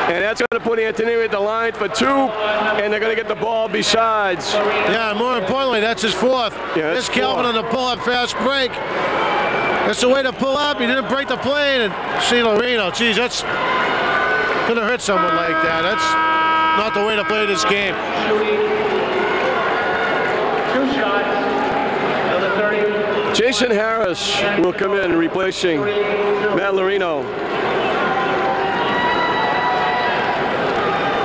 And that's going to put Antoneri at the line for 2, and they're going to get the ball besides. Yeah, more importantly, that's his 4th. Yeah, there's Calvin on the pull-up fast break. That's the way to pull up. He didn't break the plane. And see Larino, geez, that's going to hurt someone like that. That's not the way to play this game. 2 shots. Number 30. Jason Harris will come in replacing Matt Larino.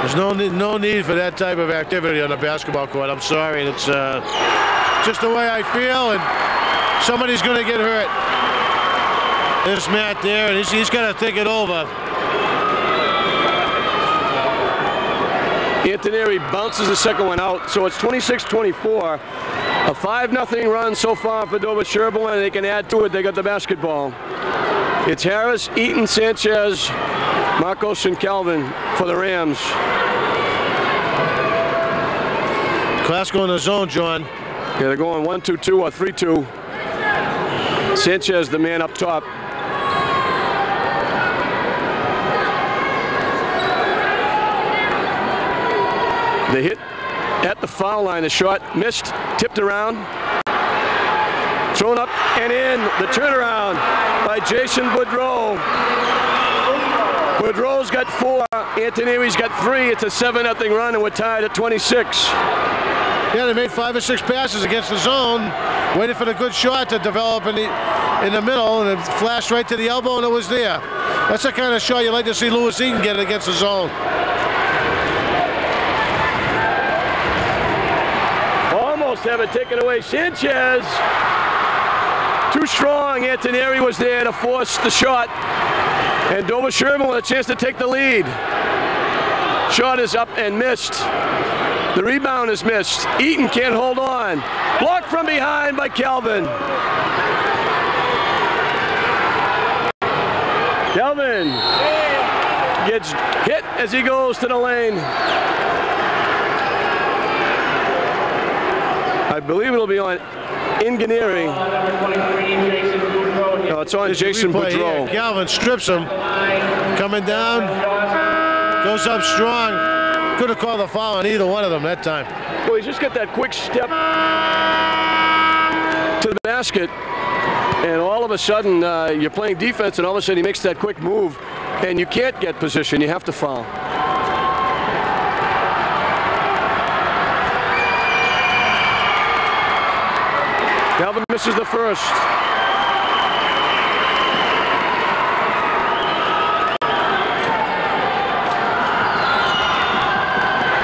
There's no need for that type of activity on the basketball court. I'm sorry. It's just the way I feel, and somebody's going to get hurt. There's Matt there, and he's got to think it over. Antoneri bounces the second one out, so it's 26-24. A 5-0 run so far for Dover Sherborne, and they can add to it. They got the basketball. It's Harris, Eaton, Sanchez, Marcos, and Calvin for the Rams. Glasgow in the zone, John. Yeah, they're going 1-2-2 or 3-2. Sanchez, the man up top. They hit at the foul line. The shot missed, tipped around, thrown up and in. The turnaround by Jason Boudreau. Boudreau's got 4. Antoneri's got 3. It's a 7-0 run, and we're tied at 26. Yeah, they made 5 or 6 passes against the zone, waited for the good shot to develop in the middle, and it flashed right to the elbow, and it was there. That's the kind of shot you like to see Lewis Eaton get against the zone. Almost have it taken away. Sanchez, too strong. Antoneri was there to force the shot, and Dover Sherborne with a chance to take the lead. Shot is up and missed. The rebound is missed. Eaton can't hold on. Blocked from behind by Calvin. Calvin gets hit as he goes to the lane. I believe it'll be on Inganeri. No, it's on Jason Boudreau. Calvin strips him. Coming down. Goes up strong. Could have called a foul on either one of them that time. Well, he's just got that quick step to the basket, and all of a sudden you're playing defense, and all of a sudden he makes that quick move, and you can't get position. You have to foul. Calvin misses the first.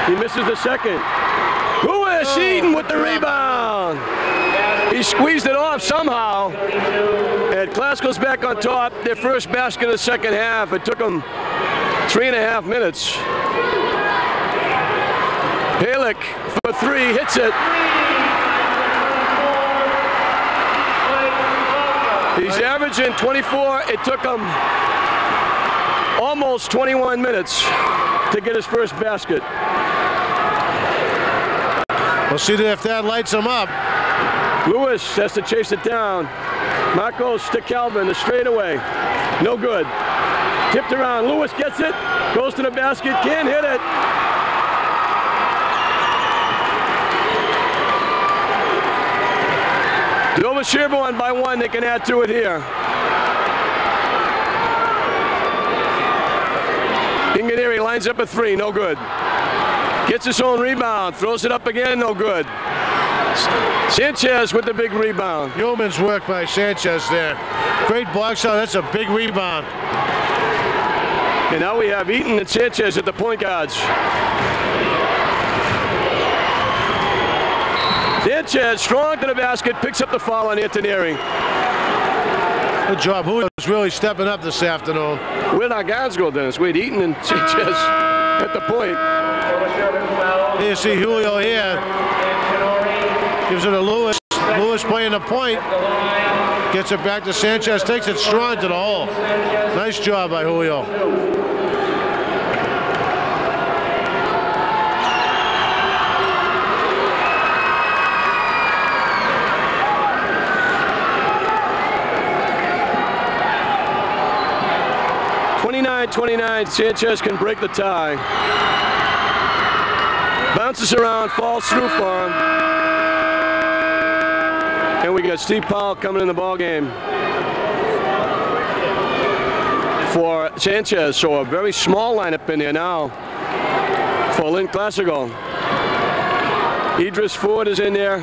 He misses the second. Lewis Eaton with the rebound. He squeezed it off somehow. And Glasgow's back on top. Their first basket of the second half. It took them 3.5 minutes. Halek for 3, hits it. He's averaging 24. It took him almost 21 minutes to get his first basket. We'll see if that lights him up. Lewis has to chase it down. Marcos to Calvin, the straightaway. No good. Tipped around. Lewis gets it. Goes to the basket. Can't hit it. Dover Sherborne by 1. They can add to it here. Inganieri lines up a 3. No good. Gets his own rebound. Throws it up again. No good. Sanchez with the big rebound. Yeoman's work by Sanchez there. Great box out. That's a big rebound. And now we have Eaton and Sanchez at the point guards. Sanchez strong to the basket, picks up the foul on Antoneri. Good job. Julio's really stepping up this afternoon. Where'd our guards go, Dennis? We had Eaton and Sanchez at the point. Here you see Julio here. Gives it to Lewis. Lewis playing the point. Gets it back to Sanchez. Takes it strong to the hole. Nice job by Julio. .29, Sanchez can break the tie. Bounces around, falls through for him. And we got Steve Powell coming in the ball game for Sanchez. So a very small lineup in there now for Lynn Classical. Idris Ford is in there.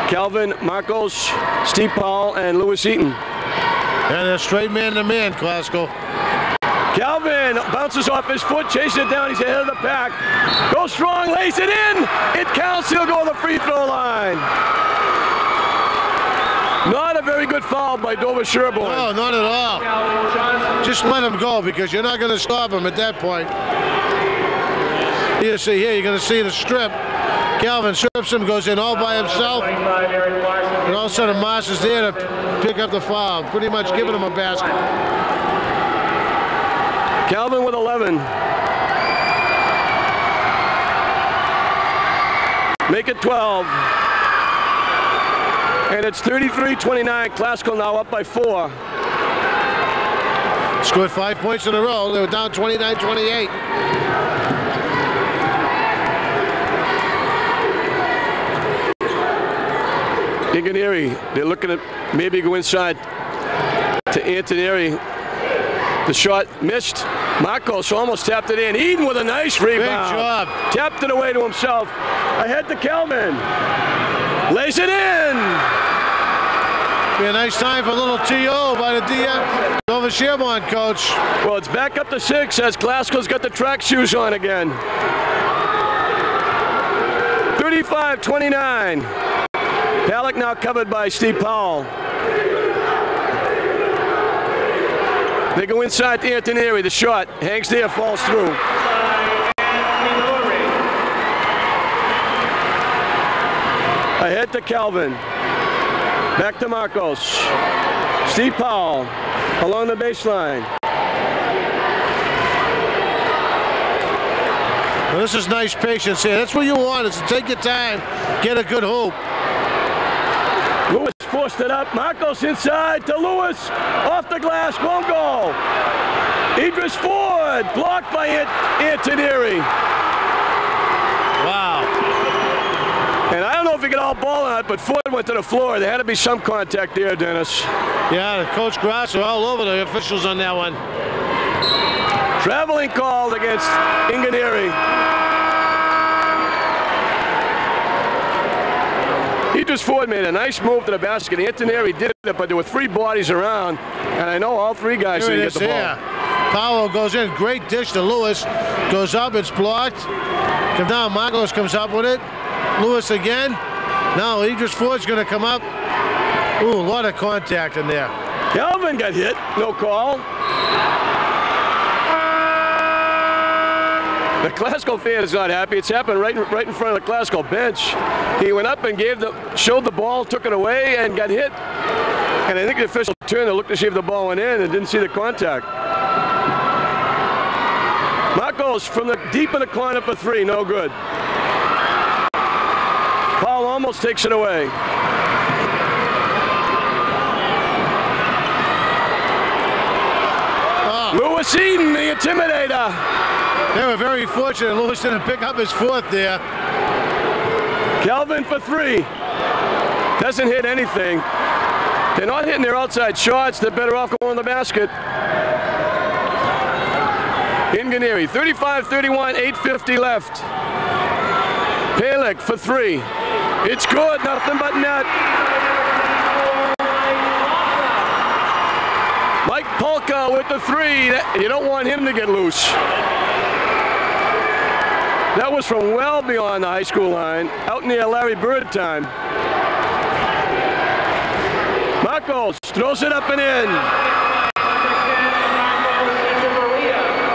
Calvin, Marcos, Steve Powell, and Lewis Eaton. And a straight man-to-man, Classical. Calvin bounces off his foot, chases it down. He's ahead of the pack. Goes strong, lays it in. It counts. He'll go to the free throw line. Not a very good foul by Dover Sherborne. No, not at all. Just let him go because you're not going to stop him at that point. You see here, you're going to see the strip. Calvin strips him, goes in all by himself. And all of a sudden, Moss is there to pick up the foul, pretty much giving him a basket. Calvin with 11. Make it 12. And it's 33-29. Classical now up by 4. Scored 5 points in a row. They were down 29-28. Inganieri, they're looking at maybe go inside to Antoneri. The shot missed. Marcos almost tapped it in. Eden with a nice rebound. Big job. Tapped it away to himself. Ahead to Kelvin. Lays it in. Be a nice time for a little TO by the DM. Dover Sherborne coach. Well, it's back up to 6 as Glasgow's got the track shoes on again. 35-29. Halleck now covered by Steve Powell. They go inside to Antoneri. The shot hangs there, falls through. Ahead to Calvin. Back to Marcos. Steve Powell along the baseline. Well, this is nice patience here. That's what you want, is to take your time, get a good hoop. Lewis forced it up. Marcos inside to Lewis. Off the glass, won't go. Idris Ford blocked by Antoneri. Wow. And I don't know if he got all ball on it, but Ford went to the floor. There had to be some contact there, Dennis. Yeah, Coach Grasser all over the officials on that one. Traveling called against Inganieri. Idris Ford made a nice move to the basket. Antoneri did it, but there were 3 bodies around, and I know all 3 guys didn't get the ball. Yeah. Powell goes in, great dish to Lewis. Goes up, it's blocked. Come down, Marcos comes up with it. Lewis again. Now Idris Ford's going to come up. Ooh, a lot of contact in there. Calvin got hit, no call. The Glasgow fan is not happy. It's happened right in front of the Glasgow bench. He went up and showed the ball, took it away, and got hit. And I think the official turn to look to see if the ball went in and didn't see the contact. Marcos from the deep in the corner for three, no good. Paul almost takes it away. Lewis Eden, the intimidator. They were very fortunate. Lewis didn't pick up his fourth there. Calvin for three. Doesn't hit anything. They're not hitting their outside shots. They're better off going to the basket. Inganieri, 35-31, 8:50 left. Palek for three. It's good, nothing but net. Mike Polka with the three. You don't want him to get loose. That was from well beyond the high school line, out near Larry Bird time. Marcos throws it up and in.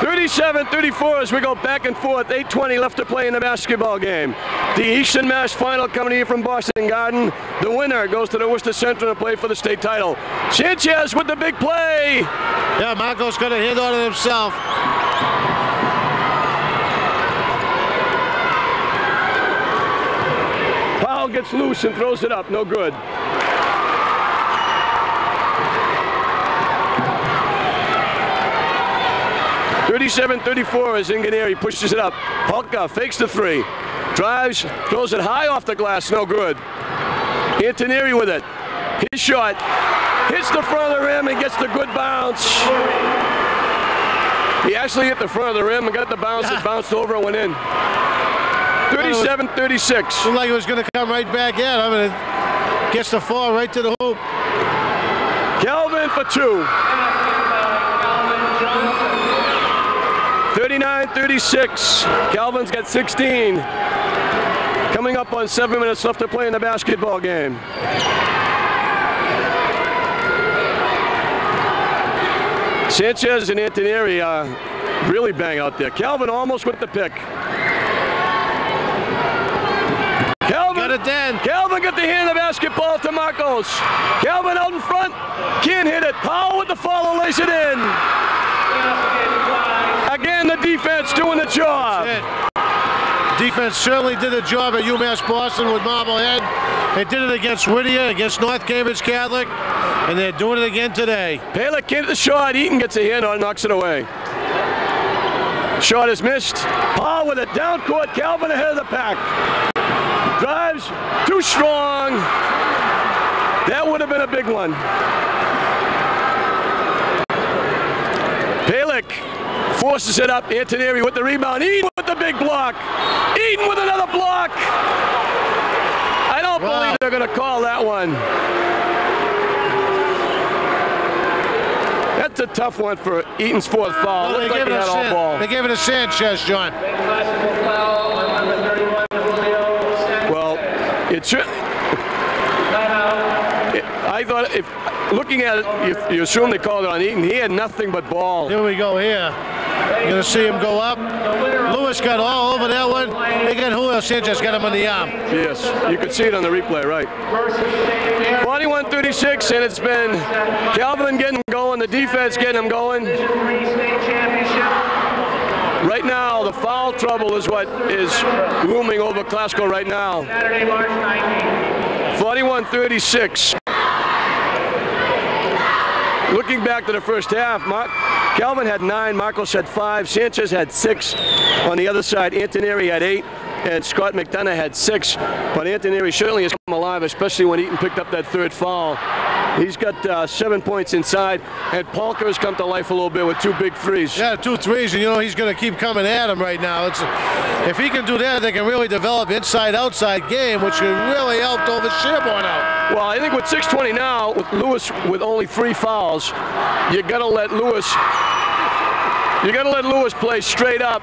37-34 as we go back and forth. 8:20 left to play in the basketball game. The Eastern Mass final coming here from Boston Garden. The winner goes to the Worcester Central to play for the state title. Sanchez with the big play. Yeah, Marcos got a hit on it himself. Powell gets loose and throws it up. No good. (37-34) as Inganieri pushes it up. Polka fakes the three. Drives, throws it high off the glass. No good. Antonieri with it. His shot hits the front of the rim and gets the good bounce. He actually hit the front of the rim and got the bounce. It bounced over and went in. 37-36. Looked like it was going to come right back in. I mean, it gets the fall right to the hoop. Calvin for two. 39-36. Calvin's got 16. Coming up on 7 minutes left to play in the basketball game. Sanchez and Antonieri really bang out there. Calvin almost with the pick. Calvin, got it then. Calvin got the hand of the basketball to Marcos. Calvin out in front, can't hit it. Powell with the follow, lays it in. Again, the defense doing the job. Defense certainly did a job at UMass Boston with Marblehead. They did it against Whittier, against North Cambridge Catholic, and they're doing it again today. Palek can't hit the shot. Eaton gets a hand on it, knocks it away. Shot is missed. Paul with it down court. Calvin ahead of the pack. Drives, too strong. That would have been a big one. Palek forces it up. Antonieri with the rebound. Eden with the big block. Eden with another block. I don't believe they're going to call that one. That's a tough one for Eaton's fourth foul. Well, they gave it to Sanchez, John. Well, it should. I thought if looking at it, you assume they called it on Eaton. He had nothing but ball. Here we go here. You're going to see him go up. Lewis got all over that one. Again, Julio Sanchez got him on the arm. Yes, you could see it on the replay, right. 41-36, and it's been Calvin getting going, the defense getting him going. Right now, the foul trouble is what is looming over Glasgow right now. 41-36. Looking back to the first half, Calvin had 9, Marcos had 5, Sanchez had 6. On the other side, Antonieri had 8, and Scott McDonough had 6. But Antonieri certainly has come alive, especially when Eaton picked up that third foul. He's got 7 points inside, and Polka has come to life a little bit with 2 big threes. Yeah, 2 threes, and you know he's going to keep coming at him right now. If he can do that, they can really develop inside-outside game, which can really help over Sherborne out. Well, I think with 6:20 now, with Lewis with only 3 fouls, you got to let Lewis play straight up.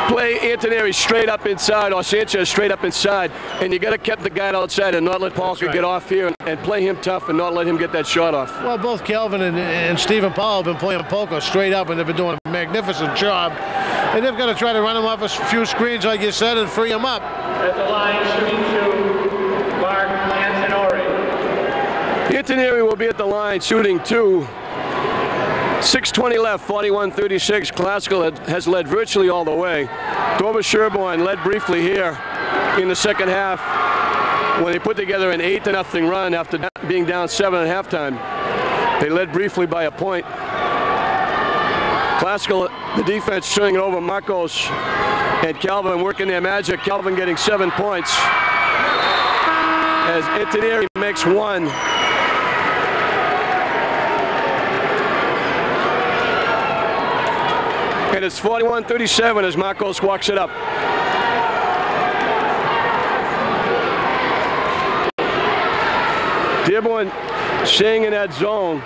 Play Antonieri straight up inside, or Sanchez straight up inside, and you got to keep the guy outside and not let Polka get off here and play him tough and not let him get that shot off. Well, both Calvin and Stephen Powell have been playing Polka straight up, and they've been doing a magnificent job. And they've got to try to run him off a few screens, like you said, and free him up. At the line, shooting 2, Mark Antonori. Antoneri will be at the line shooting two. 6:20 left, 41-36. Classical has led virtually all the way. Dover Sherborne led briefly here in the second half when they put together an 8-0 run after being down 7 at halftime. They led briefly by a point. Classical, the defense turning it over. Marcos and Calvin working their magic. Calvin getting 7 points as Antoneri makes one. And it's 41-37 as Marcos walks it up. Dearborn staying in that zone.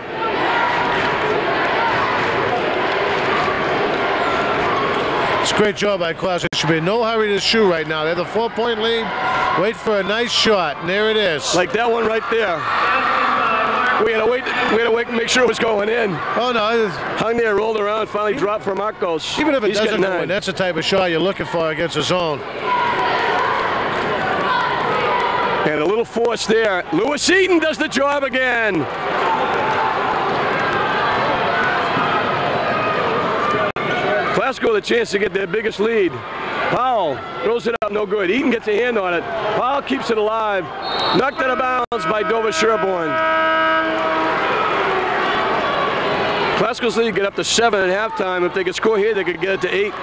It's a great job by Classical. There should be no hurry to shoot right now. They have the 4-point lead. Wait for a nice shot, and there it is. Like that one right there. We had to wait and make sure it was going in. Oh, no. Hung there, rolled around, finally dropped for Marcos. Even if it He's doesn't got go 9. in, that's the type of shot you're looking for against a zone. And a little force there. Lewis Eaton does the job again. Classical the chance to get their biggest lead. Powell throws it up, no good. Eaton gets a hand on it. Powell keeps it alive. Knocked out of bounds by Dover Sherborne. Classical's lead get up to 7 at halftime. If they could score here, they could get it to 8.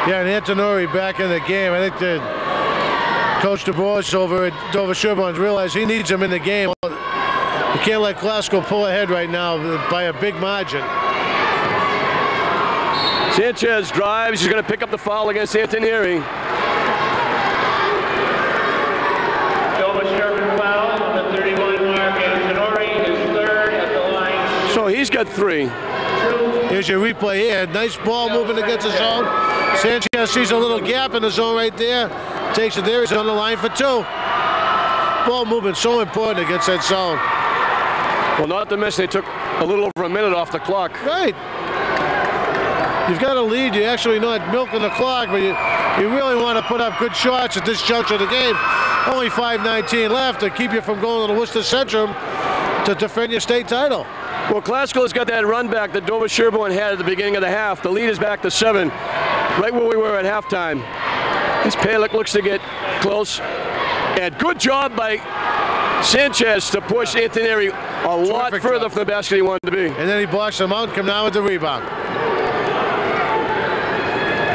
Yeah, and Antonori back in the game. I think that Coach DeBois over at Dover Sherborne realized he needs him in the game. You can't let Classical pull ahead right now by a big margin. Sanchez drives. He's going to pick up the foul against Antoneri. Dover Sherborne foul on the 31 mark. Antonori is third at the line. So he's got 3. Here's your replay here. Nice ball moving against the zone. Sanchez sees a little gap in the zone right there. Takes it there. He's on the line for 2. Ball movement so important against that zone. Well, not to miss, they took a little over a minute off the clock. Right. You've got a lead. You're actually not milking the clock, but you really want to put up good shots at this juncture of the game. Only 5:19 left to keep you from going to the Worcester Centrum to defend your state title. Well, Classical has got that run back that Dover Sherborne had at the beginning of the half. The lead is back to 7, right where we were at halftime. As Palick looks to get close. And good job by Sanchez to push Antoneri a lot further from the basket he wanted to be. And then he blocks him out and come down with the rebound.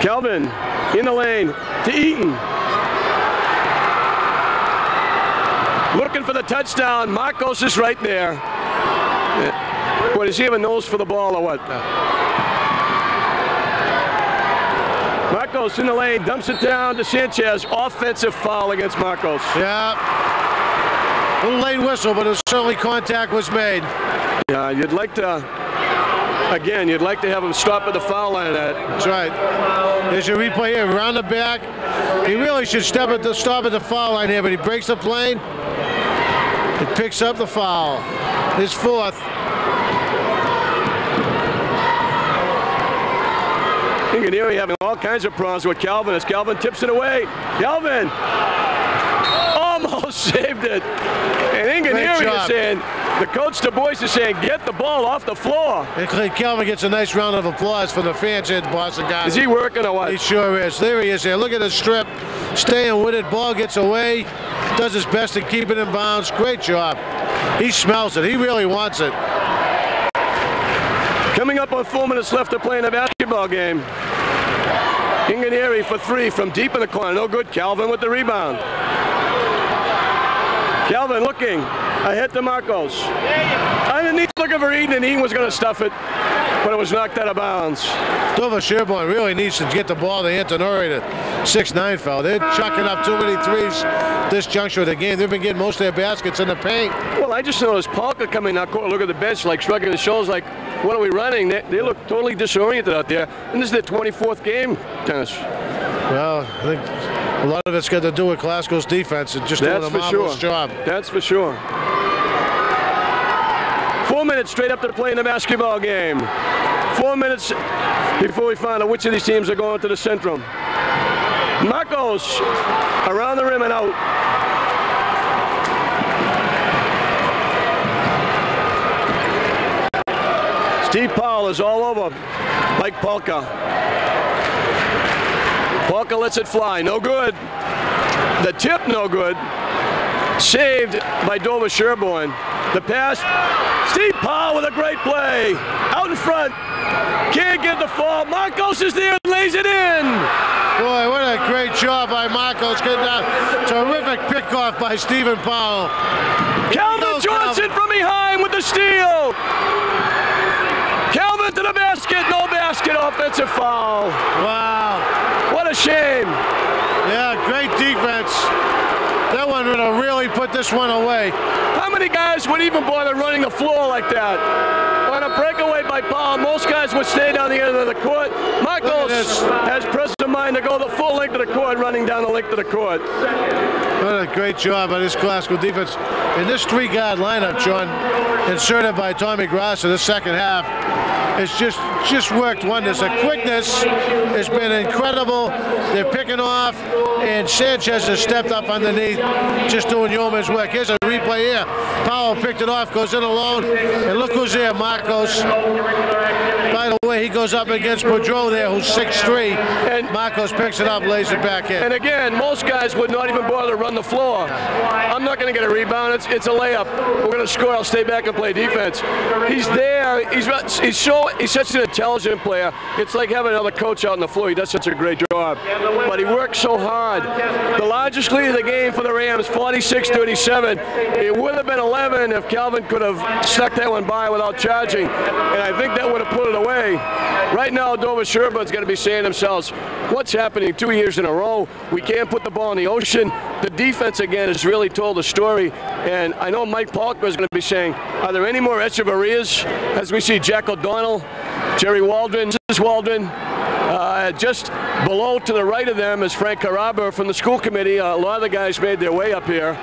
Kelvin in the lane to Eaton. Looking for the touchdown. Marcos is right there. What, does he have a nose for the ball or what? Marcos in the lane, dumps it down to Sanchez. Offensive foul against Marcos. Yeah. A little late whistle, but certainly contact was made. Yeah, you'd like to, again, you'd like to have him stop at the foul line of that. That's right. There's your replay here. Around the back. He really should stop at the foul line here, but he breaks the plane. It picks up the foul. His 4th. Inganieri having all kinds of problems with Calvin as Calvin tips it away. Calvin almost saved it. And Inganieri is saying, the coach DuBois is saying, get the ball off the floor. And Calvin gets a nice round of applause from the fans here at Boston Garden. Is he working or what? He sure is. There he is here. Look at the strip. Staying with it. Ball gets away. Does his best to keep it in bounds. Great job. He smells it. He really wants it. Coming up on 4 minutes left to play in a basketball game. Inganieri for 3 from deep in the corner. No good. Calvin with the rebound. Calvin looking ahead to Marcos. Underneath looking for Eaton, and Eaton was going to stuff it, but it was knocked out of bounds. Dover Sherborne really needs to get the ball to Antonori, the 6'9" fellow. They're chucking up too many threes this juncture of the game. They've been getting most of their baskets in the paint. Well, I just noticed Palka coming out court, look at the bench, like shrugging his shoulders, like, what are we running? They look totally disoriented out there. And this is their 24th game, Dennis. Well, I think a lot of it's got to do with Glasgow's defense and just doing a marvelous job. That's for sure. 4 minutes straight up to play in the basketball game. 4 minutes before we find out which of these teams are going to the Centrum. Marcos around the rim and out. Steve Powell is all over Mike Polka. Polka lets it fly, no good. The tip, no good. Saved by Dover Sherborne. The pass, Steve Powell with a great play. Out in front, can't get the fall. Marcos is there and lays it in. Boy, what a great job by Marcos. Good down. Terrific pickoff by Stephen Powell. Calvin Johnson from behind with the steal. Calvin to the basket, no basket, offensive foul. Wow. What a shame. Yeah, great defense. That one would have really put this one away. How many guys would even bother running the floor like that? On a breakaway by Powell, most guys would stay down the end of the court. Marcos has presence of mind to go the full length of the court, running down the length of the court. What a great job by this Glasgow defense. In this three-guard lineup, John, inserted by Tommy Grass in the second half, it's just worked wonders. The quickness has been incredible. They're picking off, and Sanchez has stepped up underneath, just doing yeoman's work. Here's a replay here. Powell picked it off, goes in alone, and look who's there, Marcos. By the way, he goes up against Boudreau there, who's 6'3", and Marcos picks it up, lays it back in. And again, most guys would not even bother to run the floor. I'm not going to get a rebound. It's a layup. We're going to score. I'll stay back and play defense. He's there. He's such an intelligent player. It's like having another coach out on the floor. He does such a great job. But he works so hard. The largest lead of the game for the Rams, 46-37. It would have been 11 if Calvin could have stuck that one by without charging. And I think that would have put it away. Right now, Dover Sherborne's going to be saying themselves, what's happening 2 years in a row? We can't put the ball in the ocean. The defense, again, has really told the story. And I know Mike Polka is going to be saying, are there any more Echeverias? As we see Jack O'Donnell, Jerry Waldron, Mrs. Waldron. Just below to the right of them is Frank Caraba from the school committee. A lot of the guys made their way up here.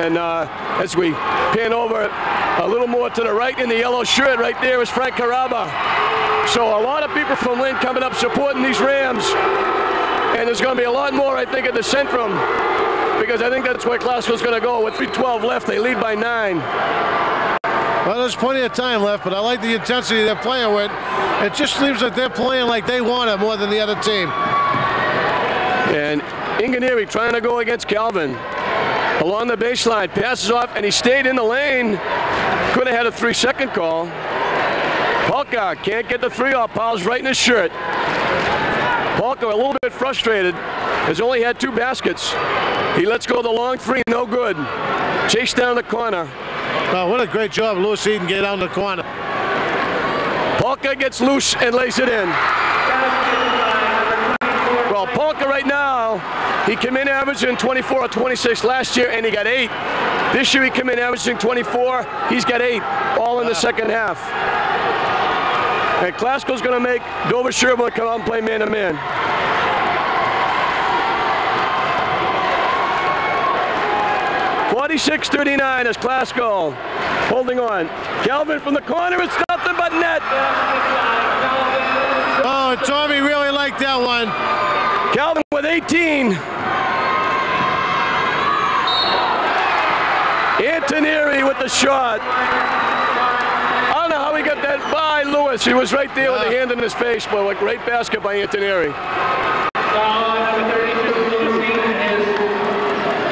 And as we pan over a little more to the right in the yellow shirt, right there is Frank Caraba. So a lot of people from Lynn coming up supporting these Rams. And there's going to be a lot more, I think, at the Centrum, because I think that's where Glasgow's going to go. With 3:12 left, they lead by 9. Well, there's plenty of time left, but I like the intensity they're playing with. It just seems like they're playing like they want it more than the other team. And Inganieri trying to go against Calvin. Along the baseline, passes off, and he stayed in the lane. Could have had a 3-second call. Polka can't get the three off. Powell's right in his shirt. Polka a little bit frustrated. Has only had 2 baskets. He lets go the long three, no good. Chased down the corner. Oh, what a great job Lewis Eden get down the corner. Polka gets loose and lays it in. Well, Polka right now, he came in averaging 24 or 26 last year, and he got 8. This year he came in averaging 24. He's got 8, all in the second half. And Glasgow's going to make Dover Sherborne come out and play man-to-man. (46-39) is Glasgow holding on. Calvin from the corner, it's nothing but net. Oh, Tommy really liked that one. Calvin with 18. Antonieri with the shot. I don't know how he got that by Lewis. He was right there with a hand in his face, but a great basket by Antonieri.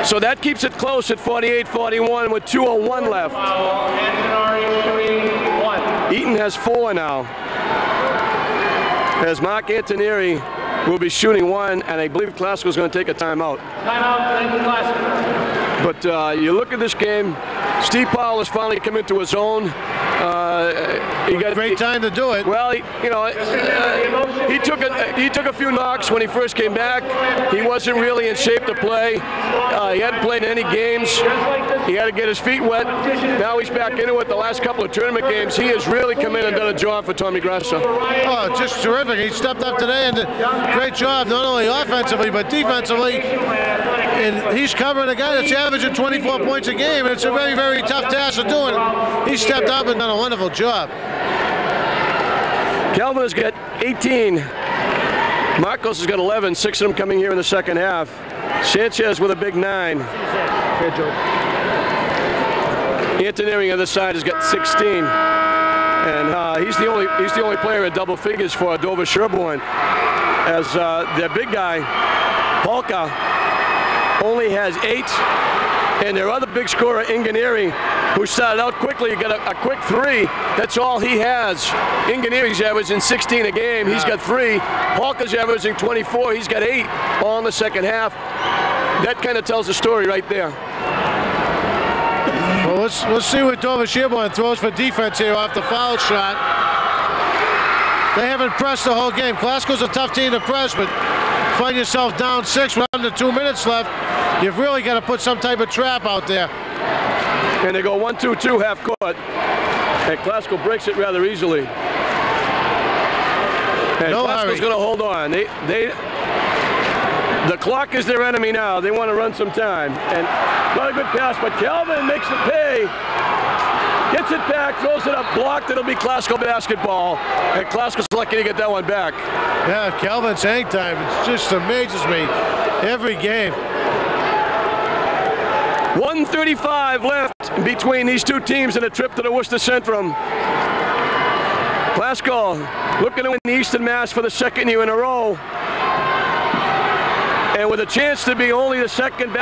So that keeps it close at 48-41 with 2:01 left. Eaton has 4 now. As Mark Antonieri will be shooting 1, and I believe Glasgow's going to take a timeout. But you look at this game, Steve Powell has finally come into his own. He got a great time to do it. Well, he took a few knocks when he first came back. He wasn't really in shape to play. He hadn't played any games. He had to get his feet wet. Now he's back into it. The last couple of tournament games, he has really come in and done a job for Tommy Grassa. Oh, just terrific. He stepped up today and did a great job, not only offensively but defensively. And he's covering a guy that's averaging 24 points a game, and it's a very, very tough task of doing. He stepped up and done a wonderful job. Calvin has got 18. Marcos has got 11, 6 of them coming here in the second half. Sanchez with a big 9. Antonieri on the side has got 16. And he's the only player in double figures for Dover Sherborne, as their big guy, Polka, only has 8, and their other big scorer, Inganieri, who started out quickly, got a quick 3. That's all he has. Inganieri's averaging 16 a game. He's got 3. Polka's averaging 24. He's got 8 all in the second half. That kind of tells the story right there. Well, let's see what Dover Sherborne throws for defense here off the foul shot. They haven't pressed the whole game. Glasgow's a tough team to press, but find yourself down 6 with under 2 minutes left. You've really got to put some type of trap out there. And they go 1-2-2 half court. And Glasgow breaks it rather easily. And No Glasgow's going to hold on. The clock is their enemy now. They want to run some time. And not a good pass, but Calvin makes the pay. Gets it back, throws it up, blocked. It'll be Glasgow basketball. And Glasgow's lucky to get that one back. Yeah, Calvin's hang time. It just amazes me every game. 1:35 left between these two teams in a trip to the Worcester Centrum. Glasgow looking to win the Eastern Mass for the 2nd year in a row. And with a chance to be only the second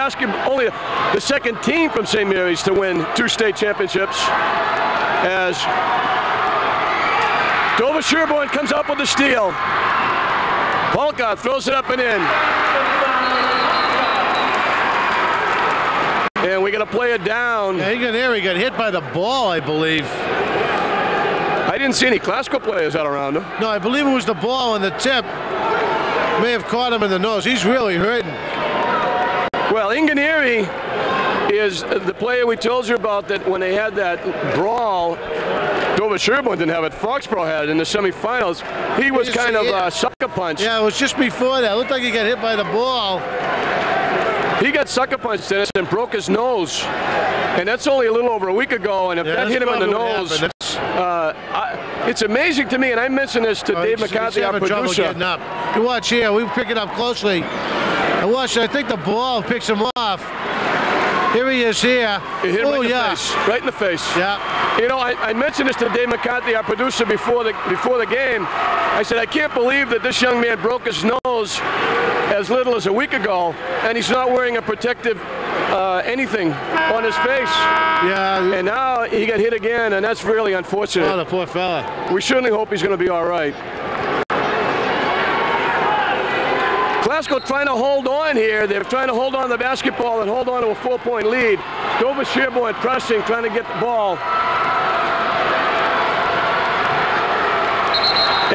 team from St. Mary's to win 2 state championships, as Dover Sherborne comes up with the steal. Polka throws it up and in. And we're going to play it down. Yeah, he got hit by the ball, I believe. I didn't see any Glasgow players out around him. No, I believe it was the ball on the tip. May have caught him in the nose. He's really hurting. Well, Inganieri is the player we told you about that when they had that brawl. Dover Sherborne didn't have it. Foxborough had it in the semifinals. He was kind of a sucker punch. Yeah, it was just before that. It looked like he got hit by the ball. He got sucker punched, Dennis, and broke his nose. And that's only a little over a week ago. And if that hit him in the nose, it's amazing to me, and I mentioned this to Dave McCarthy, our producer. Getting up. You watch here, we pick it up closely. And watch, I think the ball picks him off. Here he is here. It hit him right in the face. Right in the face. Yeah. You know, I mentioned this to Dave McCarthy, our producer, before the game. I said, I can't believe that this young man broke his nose as little as a week ago, and he's not wearing a protective anything on his face. Yeah. And now he got hit again, and that's really unfortunate. Oh, the poor fella. We certainly hope he's going to be all right. Glasgow trying to hold on here. They're trying to hold on to the basketball and hold on to a 4-point lead. Dover Sherborne pressing, trying to get the ball.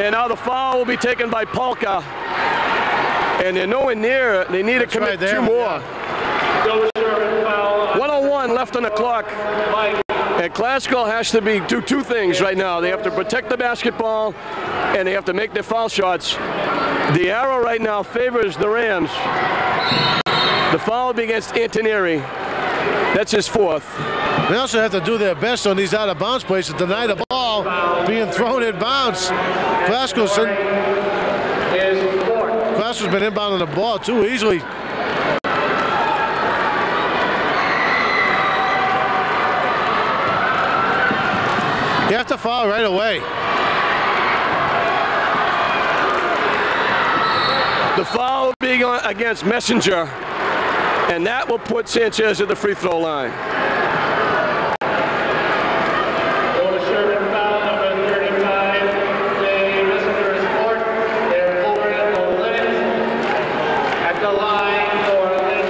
And now the foul will be taken by Polka. And they're nowhere near it. They need to commit 2 more. 1:01 left on the clock. And Glasgow has to do 2 things right now. They have to protect the basketball, and they have to make their foul shots. The arrow right now favors the Rams. The foul will be against Antonieri. That's his 4th. They also have to do their best on these out-of-bounds plays to deny the ball being thrown in bounds. Glasgow's been inbounding the ball too easily. You have to foul right away. The foul will be against Messenger, and that will put Sanchez at the free throw line. Dover Sherborne foul number 35. Messenger is court. They're over at the Lynn. At the line for Lynn,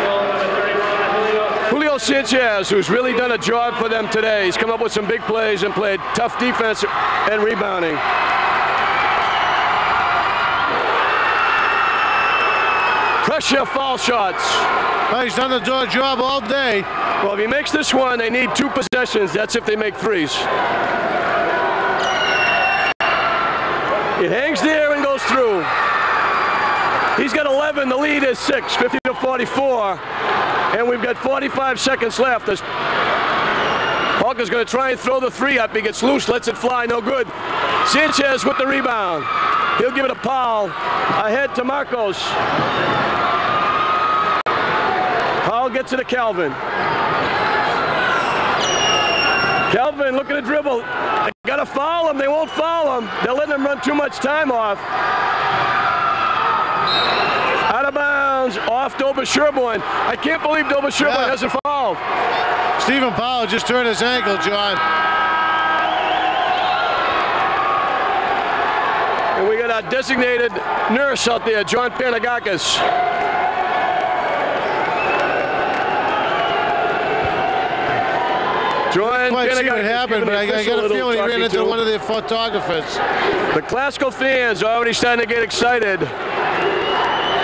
number 31, Julio Sanchez, who's really done a job for them today. He's come up with some big plays and played tough defense and rebounding. Pressure foul shots. Well, he's done the job all day. Well, if he makes this one, they need 2 possessions. That's if they make 3s. It hangs there and goes through. He's got 11. The lead is 6, 50-44. And we've got 45 seconds left. Polka's going to try and throw the 3 up. He gets loose, lets it fly, no good. Sanchez with the rebound. He'll give it a Powell. Ahead to Marcos. Powell gets it to Calvin. Calvin looking to dribble. got to foul him. They won't foul him. They're letting him run too much time off. Out of bounds, off Dover Sherborne. I can't believe Dover Sherborne hasn't fouled. Stephen Powell just turned his ankle, John. And we got our designated nurse out there, John Panagakis. John Quite see what Panagakis happened, but I got a feeling he ran into one of the photographers. The Classical fans are already starting to get excited.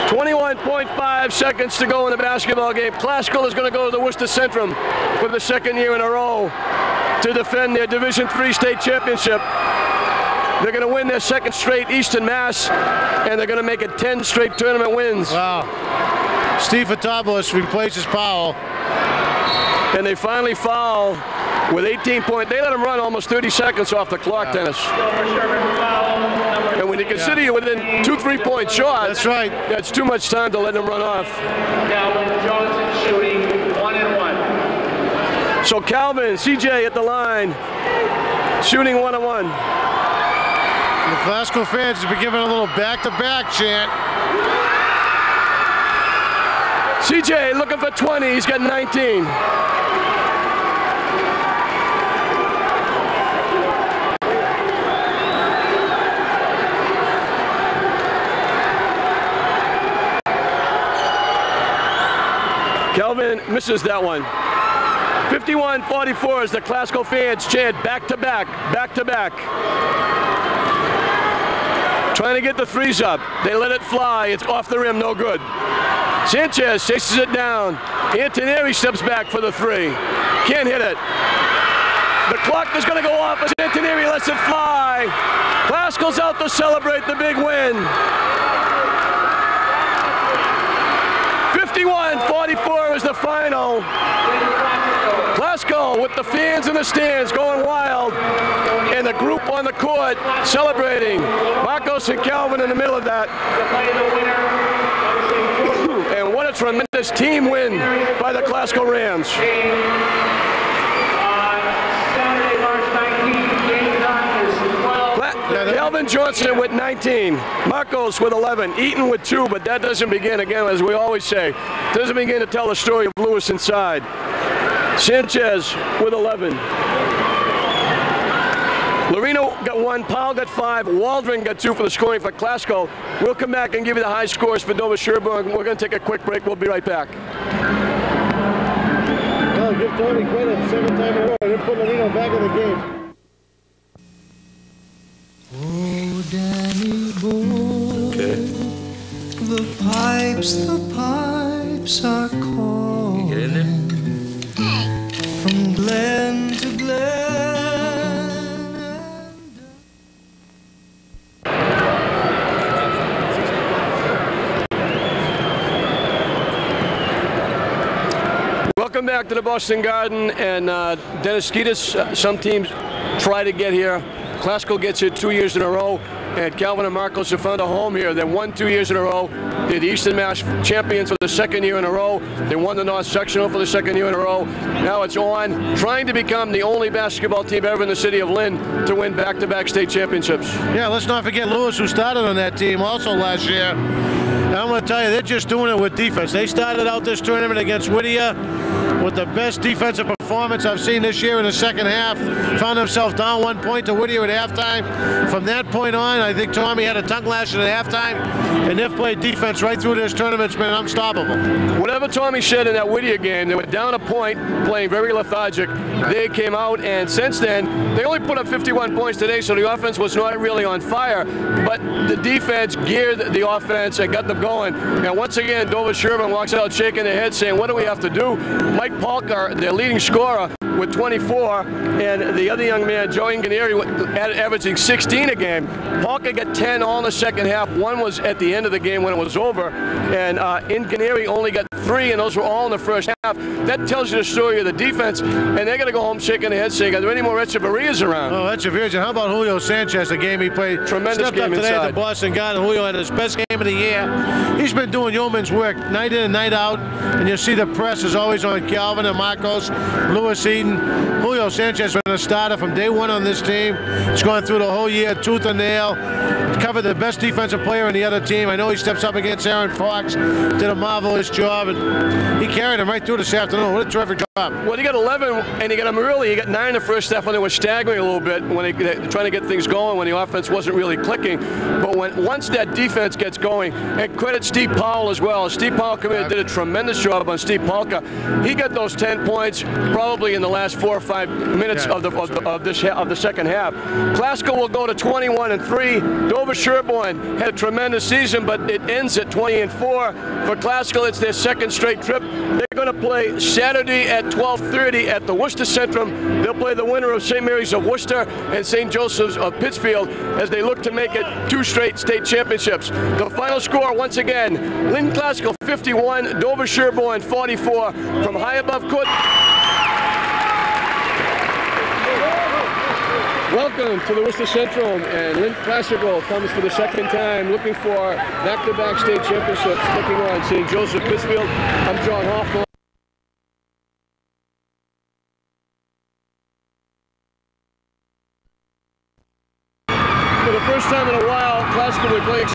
21.5 seconds to go in the basketball game. Classical is going to go to the Worcester Centrum for the second year in a row to defend their Division III state championship. They're going to win their second straight Eastern Mass, and they're going to make it 10 straight tournament wins. Wow. Steve Fotopoulos replaces Powell. And they finally foul with 18 points. They let him run almost 30 seconds off the clock, Dennis. And when you consider you're within 2 3-point shots, that's right. That's too much time to let him run off. Calvin Johnson shooting 1 and 1. So Calvin, CJ at the line, shooting 1 and 1. The Classical fans have been giving a little back-to-back chant. CJ looking for 20. He's got 19. Kelvin misses that one. 51-44 as the Classical fans chant back-to-back, back-to-back. Trying to get the threes up. They let it fly. It's off the rim, no good. Sanchez chases it down. Antoneri steps back for the 3. Can't hit it. The clock is going to go off as Antoneri lets it fly. Classical's out to celebrate the big win. 51-44 is the final. Classical with the fans in the stands going wild, and the group on the court celebrating. Marcos and Calvin in the middle of that. And what a tremendous team win by the Classical Rams. Calvin Johnson with 19, Marcos with 11, Eaton with 2, but that doesn't begin, again, as we always say, doesn't begin to tell the story of Lewis inside. Sanchez with 11. Lorino got 1, Powell got 5, Waldron got 2 for the scoring for Classical. We'll come back and give you the high scores for Dover Sherborne. We're going to take a quick break. We'll be right back. Well, give Tony credit, 7th time in a row. They put Lorino back in the game. Oh, Danny boy, the pipes are calling. You get in there? From glen to glen. Welcome back to the Boston Garden, and Dennis Skeetus. Some teams try to get here. Classical gets here 2 years in a row, and Calvin and Marcos have found a home here. They won 2 years in a row. They're the Eastern Mass champions for the 2nd year in a row. They won the North Sectional for the 2nd year in a row. Now it's on, trying to become the only basketball team ever in the city of Lynn to win back-to-back state championships. Yeah, let's not forget Lewis, who started on that team also last year. And I'm going to tell you, they're just doing it with defense. They started out this tournament against Whittier with the best defensive performance I've seen this year in the second half. Found themselves down 1 point to Whittier at halftime. From that point on, I think Tommy had a tongue lashing at halftime, and they've played defense right through this tournament. It's been unstoppable. Whatever Tommy said in that Whittier game, they were down a point, playing very lethargic. They came out, and since then, they only put up 51 points today, so the offense was not really on fire, but the defense geared the offense and got them going. And once again, Dover Sherborne walks out shaking their head saying, what do we have to do? Mike Polkar, their leading scorer, with 24, and the other young man, Joe Inganieri, averaging 16 a game. Polkar got 10 all in the second half. 1 was at the end of the game when it was over, and Inganieri only got 3, and those were all in the first half. That tells you the story of the defense, and they're going to go home shaking their head saying, are there any more Echeverias around? Oh, Echeverias. How about Julio Sanchez, the game he played? Tremendous Stepped game up today inside. at the Boston Garden. Julio had his best game of of the year. He's been doing yeoman's work night in and night out, and you see the press is always on Calvin and Marcos, Lewis Eden. Julio Sanchez has been a starter from day one on this team. He's gone through the whole year, tooth and nail. Covered the best defensive player in the other team. I know he steps up against Aaron Fox, did a marvelous job, and he carried him right through this afternoon. What a terrific job. Well, he got 11, and he got him early. He got 9 in the first half when they were staggering a little bit, when they trying to get things going, when the offense wasn't really clicking. But once that defense gets going, and credit Steve Powell as well. Steve Powell came in and did a tremendous job on Steve Polka. He got those 10 points probably in the last 4 or 5 minutes of the second half. Glasgow will go to 21-3. Dover Sherborne had a tremendous season, but it ends at 20-4. For Glasgow, it's their second straight trip. They're going to play Saturday at 12:30 at the Worcester Centrum. They'll play the winner of St. Mary's of Worcester and St. Joseph's of Pittsfield as they look to make it 2 straight state championships. The final score, once again, Lynn Glasgow 51, Dover Sherborne 44 from high above court. Welcome to the Worcester Centrum, and Lynn Glasgow comes for the second time, looking for back-to-back state championships, taking on St. Joseph Pittsfield. I'm John Hoffman. For the first time in a while, Glasgow will be playing